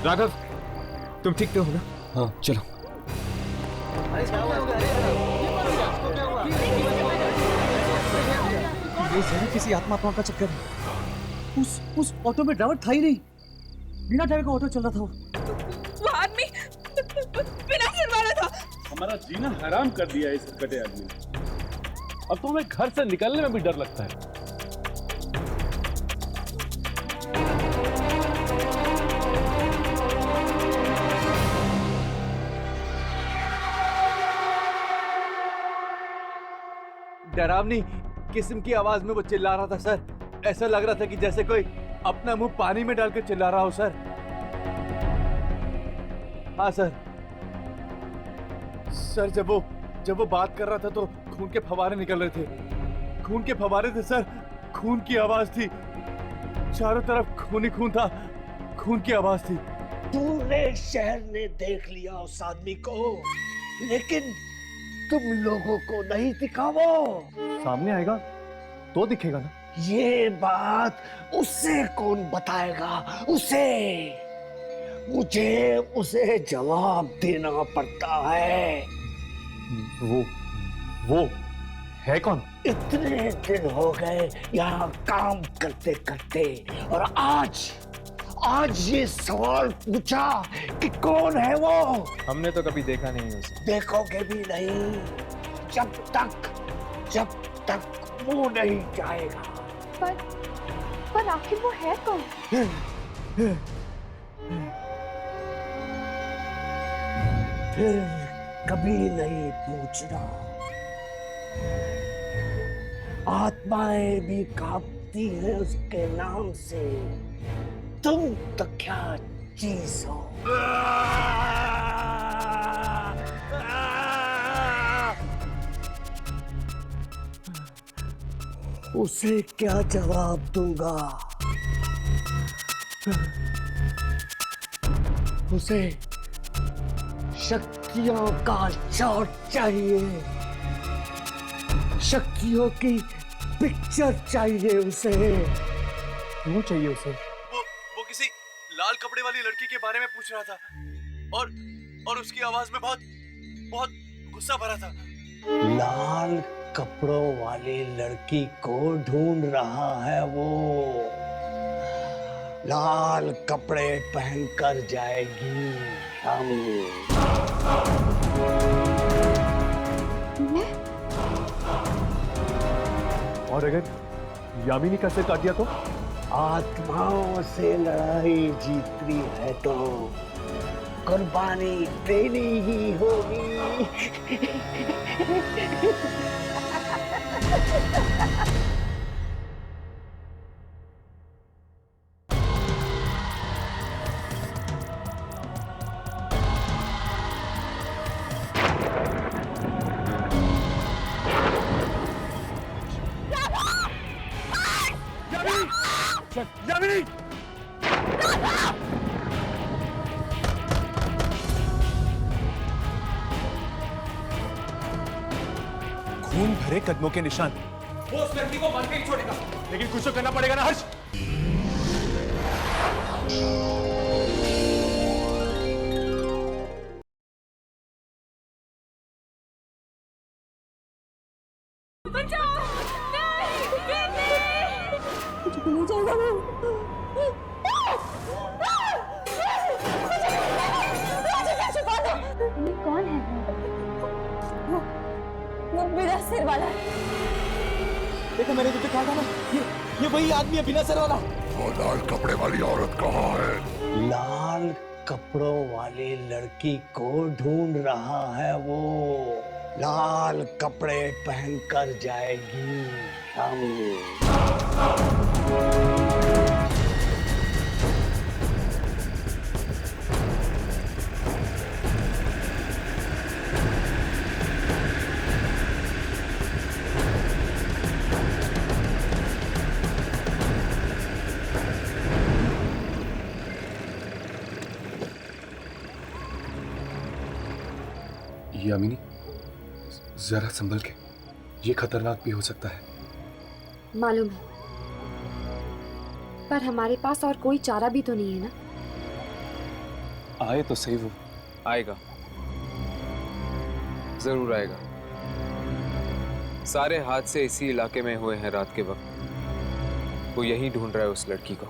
Speaker 15: राघव, तुम ठीक तो हो ना?
Speaker 11: हाँ, चलो।
Speaker 14: ये जरूर किसी आत्मा का चक्कर है। उस ऑटो में ड्राइवर था ही नहीं। बिना ड्राइवर का ऑटो चल रहा था
Speaker 6: वो आदमी बिना सिर वाला था।
Speaker 16: हमारा जीना हराम कर दिया इस कटे आदमी ने। अब तो हमें घर से निकलने में भी डर लगता है।
Speaker 11: डरावनी किस्म की आवाज में वो चिल्ला रहा था सर। ऐसा लग रहा था कि जैसे कोई अपना मुंह पानी में डालकर चिल्ला रहा हो सर। हाँ सर। सर जब वो बात कर रहा था तो खून के फव्वारे निकल रहे थे। खून के फव्वारे थे सर। खून की आवाज थी। चारों तरफ खून ही खून था। खून की आवाज थी।
Speaker 19: पूरे शहर ने देख लिया उस आदमी को, लेकिन तुम लोगों को नहीं दिखा। वो
Speaker 11: सामने आएगा तो दिखेगा ना।
Speaker 19: ये बात उससे कौन बताएगा? मुझे उसे जवाब देना पड़ता है।
Speaker 11: वो है कौन?
Speaker 19: इतने दिन हो गए यहाँ काम करते करते, और आज ये सवाल पूछा कि कौन है वो।
Speaker 15: हमने तो कभी देखा नहीं उसे।
Speaker 19: देखोगे भी नहीं जब तक जब तक वो नहीं जाएगा।
Speaker 18: पर आखिर वो है कौन?
Speaker 19: फिर कभी नहीं पूछना। आत्माएं भी कांपती हैं उसके नाम से। तुम तो क्या चीज हो? उसे क्या जवाब दूंगा? उसे शक्तियों का शॉट चाहिए, शक्तियों की पिक्चर चाहिए उसे।
Speaker 11: वो चाहिए उसे? वो किसी लाल कपड़े वाली लड़की के बारे में पूछ रहा था और उसकी आवाज में बहुत गुस्सा भरा था।
Speaker 19: लाल कपड़ों वाली लड़की को ढूंढ रहा है वो। लाल कपड़े पहनकर जाएगी हम।
Speaker 11: और अगर यामिनी का सिर काट दिया तो?
Speaker 19: आत्माओं से लड़ाई जीतनी है तो कुर्बानी देनी ही होगी।
Speaker 11: यामिनी! खून भरे कदमों के निशान। वो उस लड़की को मार के ही छोड़ेगा, लेकिन कुछ तो करना पड़ेगा ना हर्ष।
Speaker 6: कौन है वो बिना सिर वाला।
Speaker 11: देखो मैंने तुझे कहा था ना, ये वही आदमी है बिना सिर वाला।
Speaker 13: वो लाल कपड़े वाली औरत कहाँ है?
Speaker 19: लाल कपड़ों वाली लड़की को ढूंढ रहा है वो। लाल कपड़े पहनकर जाएगी हम।
Speaker 11: यामिनी, जरा संभल के, ये खतरनाक भी हो सकता है।
Speaker 18: मालूम है, पर हमारे पास और कोई चारा भी तो नहीं है ना।
Speaker 11: आए तो सही वो।
Speaker 20: आएगा, जरूर आएगा। सारे हादसे इसी इलाके में हुए हैं रात के वक्त। वो यही ढूंढ रहा है उस लड़की को।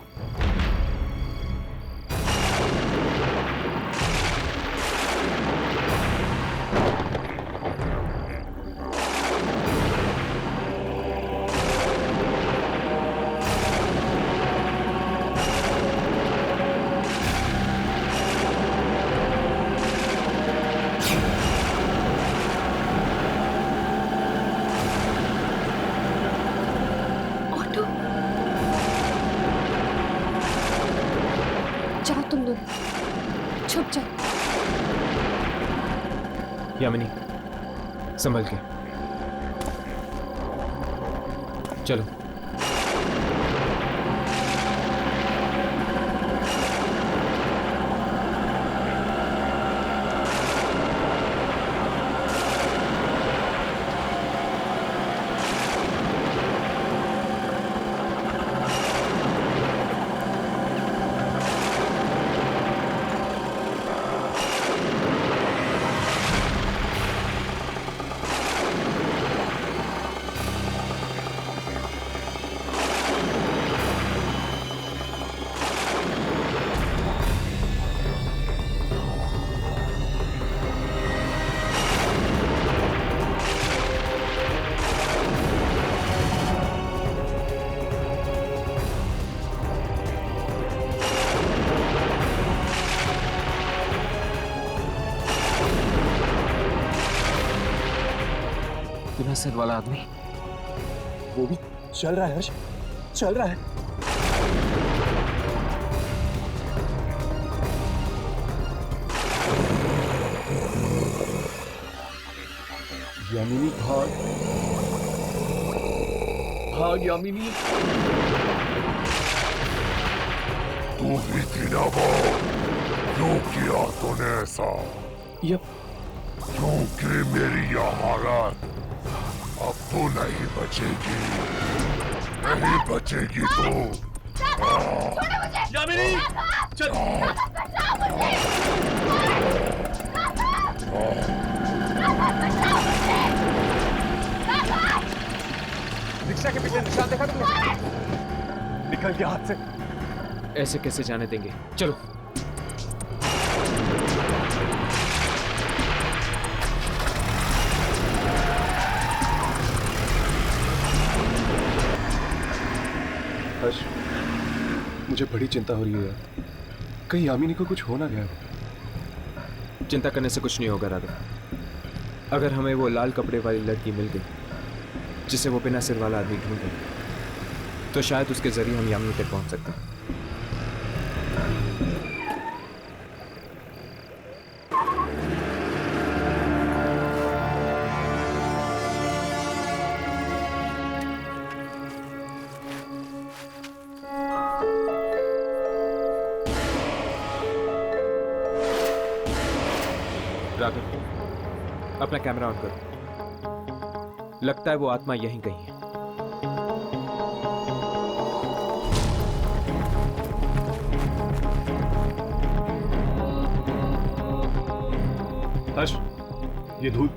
Speaker 18: जाओ तुम लोग, छुप जाओ।
Speaker 11: यामिनी, संभल के चलो।
Speaker 20: सिर वाला आदमी
Speaker 11: वो भी चल रहा है हर्ष, चल रहा है। यामिनी भाग, भाग यामिनी।
Speaker 13: तू भी थी ना वो, क्यों किया तूने ऐसा? क्योंकि मेरी यह हालत, अब तू नहीं बचेगी, नहीं बचेगी तू।
Speaker 11: यामिनी चल। रिक्शा के पीछे निशान देखा तुमने? निकल गया हाथ से।
Speaker 20: ऐसे कैसे जाने देंगे? चलो।
Speaker 11: हर्ष, मुझे बड़ी चिंता हो रही है यार, कहीं यामिनी को कुछ हो ना गया।
Speaker 20: चिंता करने से कुछ नहीं होगा राघव। अगर हमें वो लाल कपड़े वाली लड़की मिल गई जिसे वो बिना सिर वाला आदमी ढूंढ रही, तो शायद उसके जरिए हम यामिनी तक पहुंच सकते हैं। राघव, अपना कैमरा ऑन करो। लगता है वो आत्मा यहीं कहीं है।
Speaker 11: हर्ष, ये धूल।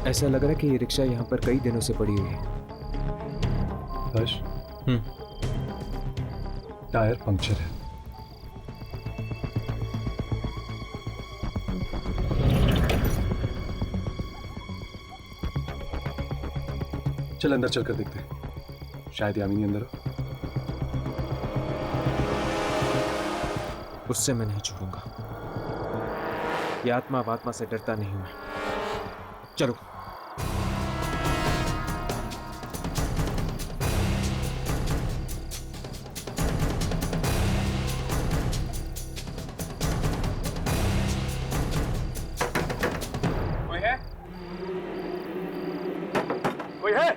Speaker 20: ऐसा लग रहा है कि ये रिक्शा यहाँ पर कई दिनों से पड़ी हुई है।
Speaker 11: हर्ष, टायर पंक्चर है। चल अंदर चलकर देखते हैं, शायद यामिनी अंदर हो।
Speaker 20: उससे मैं नहीं छोड़ूंगा। ये आत्मा से डरता नहीं हूं मैं। चलो।
Speaker 11: कोई है? कोई है?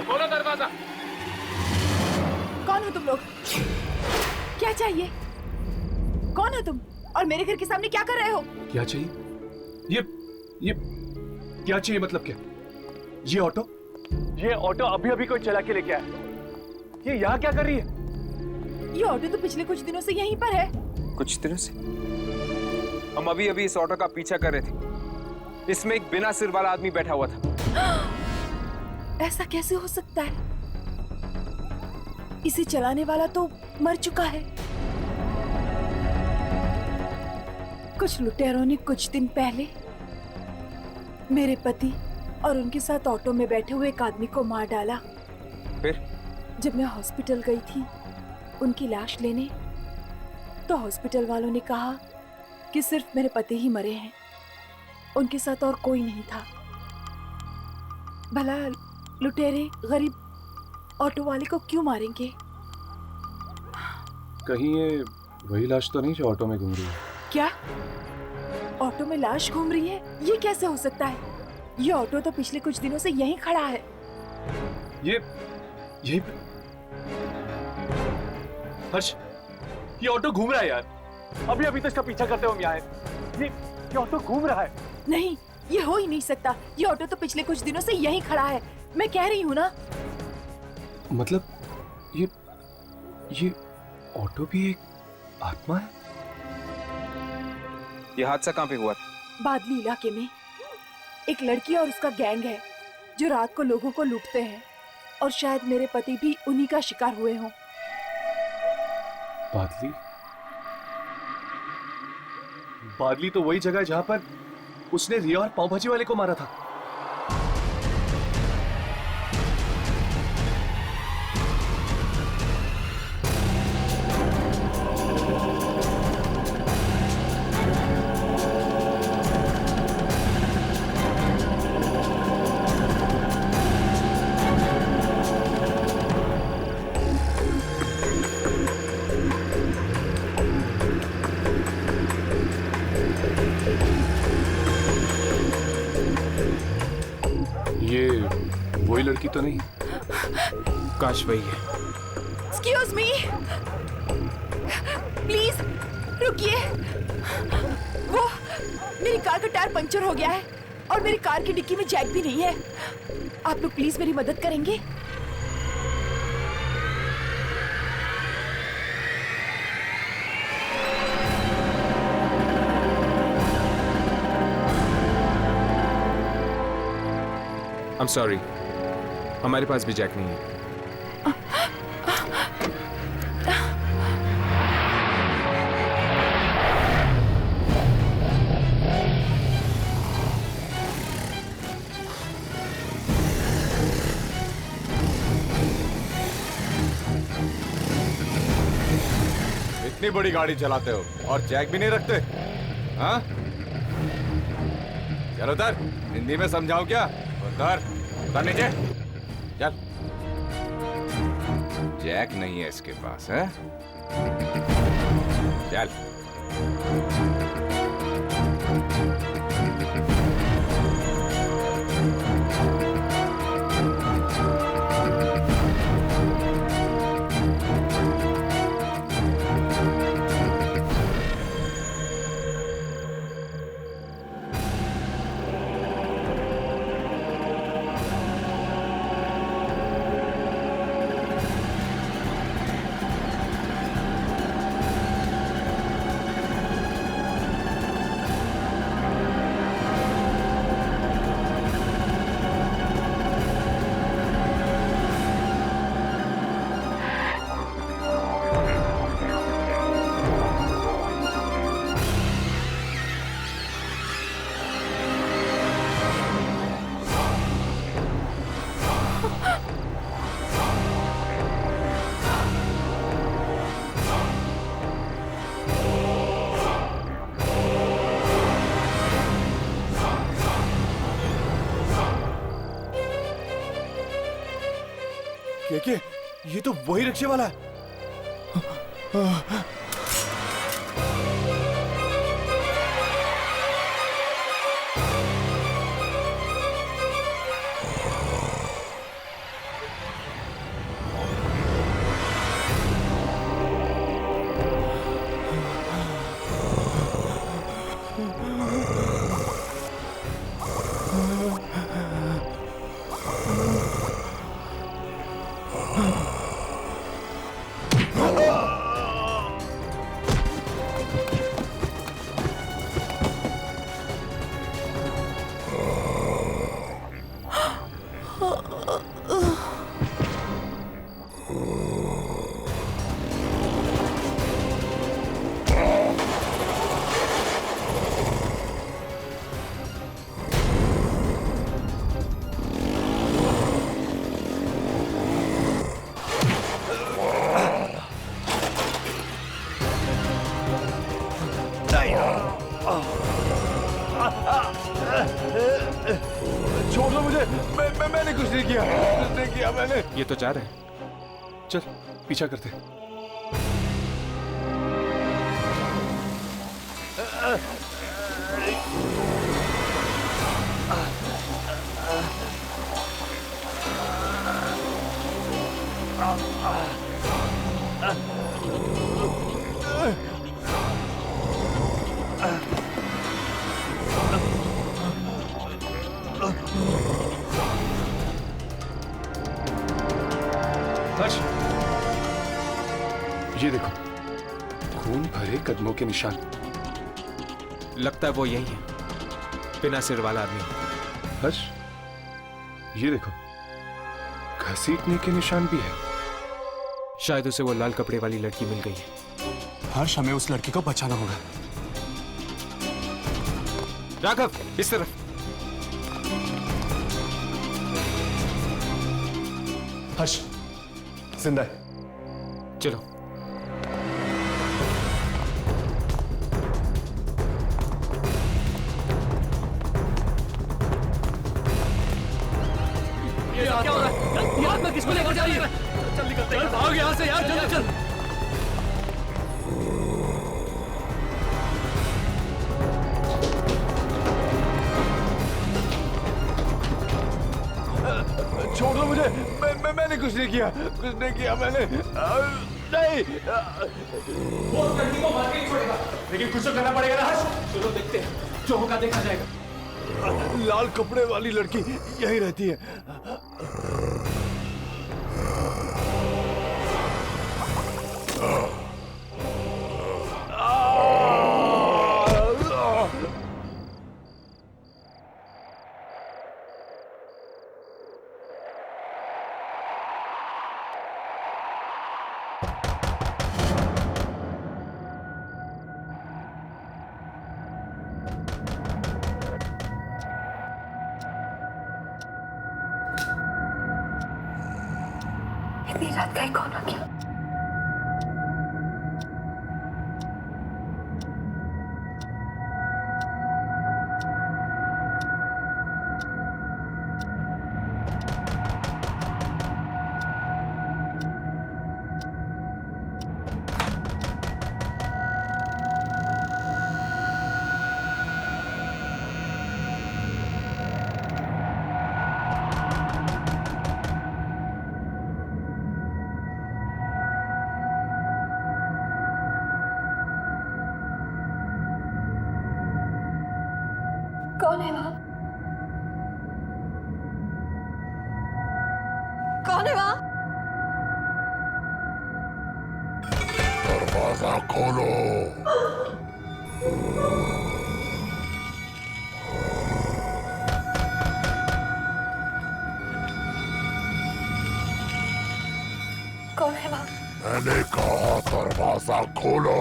Speaker 11: खोलो दरवाजा।
Speaker 17: कौन हो तुम लोग? क्या चाहिए? कौन हो तुम? और मेरे घर के सामने क्या कर रहे हो?
Speaker 11: क्या चाहिए? ये क्या चाहिए मतलब क्या? ये ऑटो अभी अभी कोई चला के लेके आया। ये यहाँ क्या कर रही है?
Speaker 17: ये ऑटो तो पिछले कुछ दिनों से यहीं पर है।
Speaker 20: कुछ दिनों से? हम अभी अभी इस ऑटो का पीछा कर रहे थे। इसमें एक बिना सिर वाला आदमी बैठा हुआ था।
Speaker 17: ऐसा कैसे हो सकता है? इसे चलाने वाला तो मर चुका है। कुछ लुटेरों ने कुछ दिन पहले मेरे पति और उनके साथ ऑटो में बैठे हुए एक आदमी को मार डाला।
Speaker 20: फिर
Speaker 17: जब मैं हॉस्पिटल गई थी उनकी लाश लेने, तो हॉस्पिटल वालों ने कहा कि सिर्फ मेरे पति ही मरे हैं, उनके साथ और कोई नहीं था। भला लुटेरे गरीब ऑटो वाले को क्यों मारेंगे?
Speaker 11: कहीं ये वही लाश तो नहीं जो ऑटो में घूम रही है?
Speaker 17: क्या ऑटो में लाश घूम रही है? ये कैसे हो सकता है? ये ऑटो तो पिछले कुछ दिनों से यहीं खड़ा है।
Speaker 11: यही हर्ष, ये ऑटो घूम रहा है यार। अभी अभी तो इसका पीछा करते हुए हम यहाँ आए। ये ऑटो घूम रहा है।
Speaker 17: नहीं, ये हो ही नहीं सकता। ये ऑटो तो पिछले कुछ दिनों से यहीं खड़ा है। मैं कह रही हूँ ना।
Speaker 11: मतलब ये ऑटो भी एक आत्मा है?
Speaker 20: ये हादसा कहाँ पे हुआ था?
Speaker 17: बादली इलाके में एक लड़की और उसका गैंग है जो रात को लोगों को लूटते हैं, और शायद मेरे पति भी उन्हीं का शिकार हुए हों।
Speaker 11: बादली तो वही जगह है जहां पर उसने रिया और पाव भाजी वाले को मारा था। वही लड़की तो नहीं?
Speaker 20: काश वही है।
Speaker 17: एक्सक्यूज मी, प्लीज रुकिए। वो मेरी कार का टायर पंचर हो गया है और मेरी कार की डिक्की में जैक भी नहीं है। आप लोग प्लीज मेरी मदद करेंगे?
Speaker 20: I'm sorry, हमारे पास भी जैक नहीं है।
Speaker 15: इतनी बड़ी गाड़ी चलाते हो और जैक भी नहीं रखते? हाँ? चलो उतर, हिंदी में समझाओ क्या? उतर, उतर नीचे, चल। जैक नहीं है इसके पास, है? चल।
Speaker 11: के ये तो वही रिक्शे वाला है। छोड़ दो मुझे, मैंने कुछ नहीं किया, नहीं किया मैंने।
Speaker 20: ये तो जा रहे हैं।
Speaker 11: चल पीछा करते। ये देखो, खून भरे कदमों के निशान।
Speaker 20: लगता है वो यही है, बिना सिर वाला आदमी।
Speaker 11: हर्ष, ये देखो, घसीटने के निशान भी है।
Speaker 20: शायद उसे वो लाल कपड़े वाली लड़की मिल गई है।
Speaker 11: हर्ष, हमें उस लड़की को बचाना होगा।
Speaker 20: राघव, इस तरफ।
Speaker 11: हर्ष, जिंदा है।
Speaker 20: चलो।
Speaker 12: क्या हो रहा है? यार मैं किसको लेकर जा रही है? चल निकलते हैं। भाग यहाँ से यार, जल्दी चल।
Speaker 11: छोड़
Speaker 15: कुछ नहीं किया मैंने नहीं।
Speaker 11: वो उस लड़की को मार के ही छोड़ेगा, लेकिन कुछ तो करना पड़ेगा ना हर्ष। चलो देखते हैं, जो होगा देखा जाएगा।
Speaker 15: लाल कपड़े वाली लड़की यहीं रहती है।
Speaker 6: इतनी रात का ही कौन आ गया? कौन है वहां? कौन है वहां?
Speaker 13: दरवाजा खोलो।
Speaker 6: कौन है वहां?
Speaker 13: मैंने कहा दरवाजा खोलो।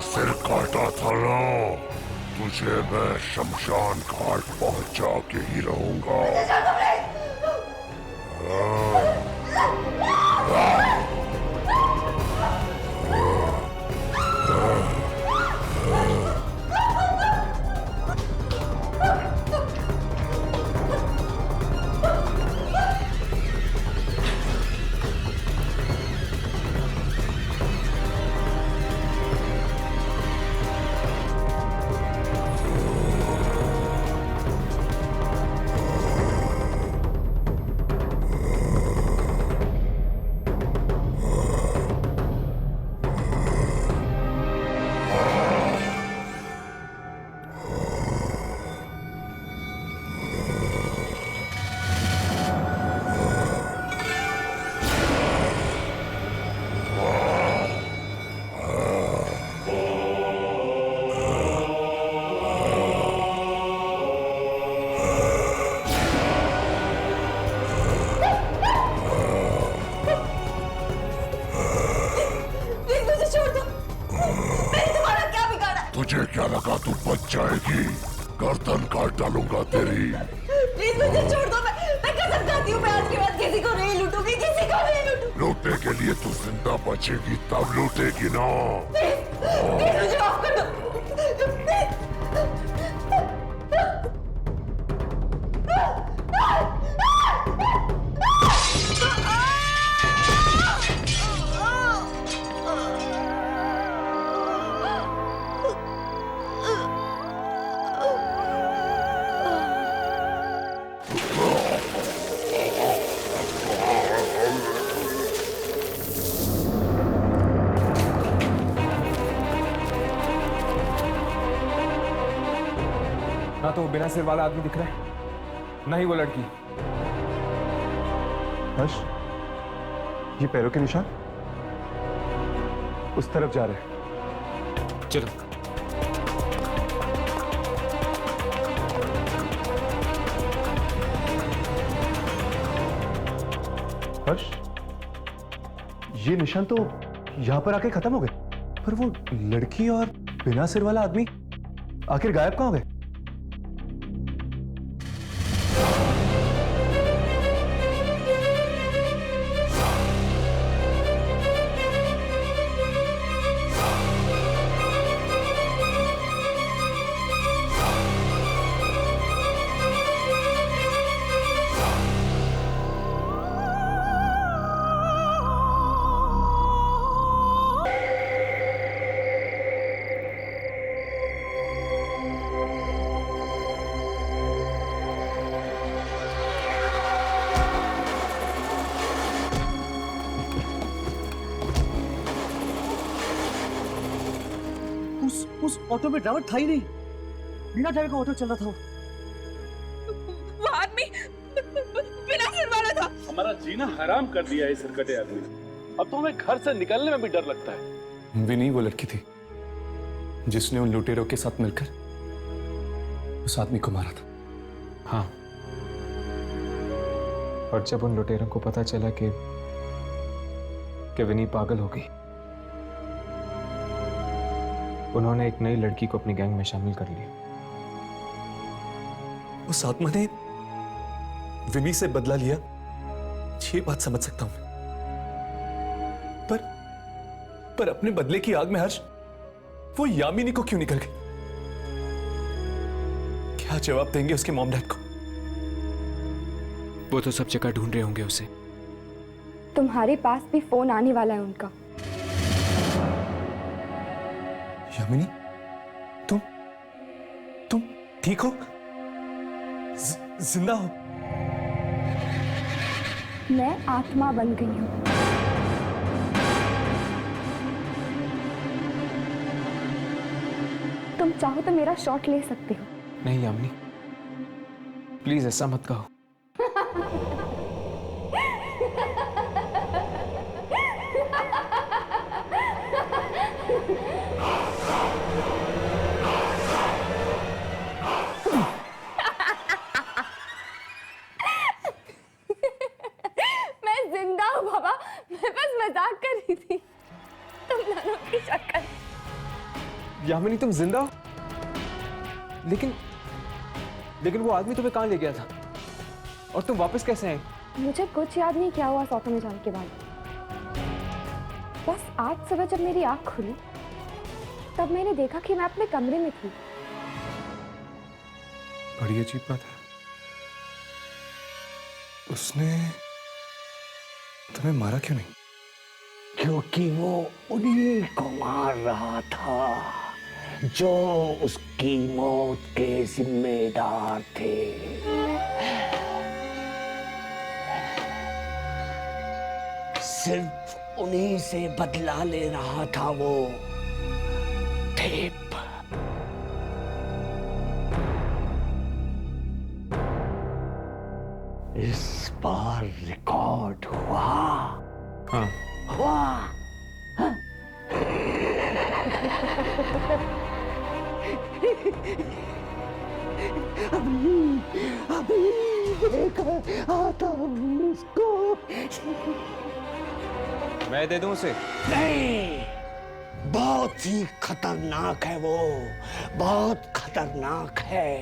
Speaker 13: सिर काटा था ना, तुझे मैं शमशान घाट पहुंचा के ही रहूंगा। तुझे क्या लगा तू बच जाएगी? गर्दन काट डालूंगा तेरी।
Speaker 6: प्लीज मुझे छोड़ दो, मैं कसम खाती हूँ मैं आज के बाद किसी को नहीं लूटूंगी, किसी को नहीं लूटूंगी।
Speaker 13: लूटने के लिए तू जिंदा बचेगी तब लूटेगी ना।
Speaker 6: प्लीज मुझे माफ कर दो।
Speaker 20: ना तो वो बिना सिर वाला आदमी दिख रहा है, ना ही वो लड़की।
Speaker 11: हर्ष, ये पैरों के निशान उस तरफ जा रहे हैं।
Speaker 20: चलो।
Speaker 11: हर्ष, ये निशान तो यहां पर आके खत्म हो गए, पर वो लड़की और बिना सिर वाला आदमी आखिर गायब कहां हो गए?
Speaker 14: उस ऑटो में ड्राइवर था ही नहीं, बिना ड्राइवर का ऑटो चल रहा था।
Speaker 17: वो आदमी बिना सिर वाला था।
Speaker 16: हमारा जीना हराम कर दिया है इस सरकटे आदमी ने। अब तो हमें घर से निकलने में भी डर लगता है।
Speaker 11: विनी वो लड़की थी जिसने उन लुटेरों के साथ मिलकर उस आदमी को मारा था।
Speaker 20: हाँ, और जब उन लुटेरों को पता चला कि विनी पागल हो गई, उन्होंने एक नई लड़की को अपनी गैंग में शामिल कर लिया।
Speaker 11: उस आत्मा ने विनी से बदला लिया, ये बात समझ सकता हूं, पर अपने बदले की आग में हर्ष वो यामिनी को क्यों निकल गई? क्या जवाब देंगे उसके मॉम डैड को?
Speaker 20: वो तो सब जगह ढूंढ रहे होंगे उसे।
Speaker 18: तुम्हारे पास भी फोन आने वाला है उनका।
Speaker 11: यामिनी, तुम ठीक हो? जिंदा हो?
Speaker 18: मैं आत्मा बन गई हूँ। तुम चाहो तो मेरा शॉट ले सकते हो।
Speaker 20: नहीं यामिनी, प्लीज ऐसा मत कहो।
Speaker 18: मैं जिंदा हूँ बाबा, मैं बस मजाक कर रही थी। तुम दोनों की शक्ल।
Speaker 20: यामिनी तुम जिंदा हो? लेकिन वो आदमी तुम्हें कहाँ ले गया था? और तुम वापस कैसे आए?
Speaker 18: मुझे कुछ याद नहीं क्या हुआ ऑटो में जाने के बाद। बस आज सुबह जब मेरी आंख खुली तब मैंने देखा कि मैं अपने कमरे में थी।
Speaker 11: बड़ी अजीब बात है। उसने तुम्हें मारा क्यों नहीं?
Speaker 19: क्योंकि वो उन्हीं को मार रहा था जो उसकी मौत के जिम्मेदार थे। सिर्फ उन्हीं से बदला ले रहा था वो टेप। इस बार रिकॉर्ड हुआ।
Speaker 20: हाँ
Speaker 19: हुआ। अभी लेकर आता हूँ उसको।
Speaker 20: मैं दे दूं उसे?
Speaker 19: नहीं, बहुत ही खतरनाक है वो, बहुत खतरनाक है।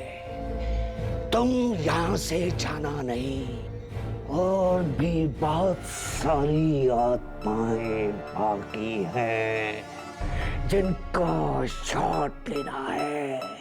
Speaker 19: तुम यहाँ से जाना नहीं, और भी बहुत सारी आत्माएं बाकी हैं जिनका शॉट लेना है।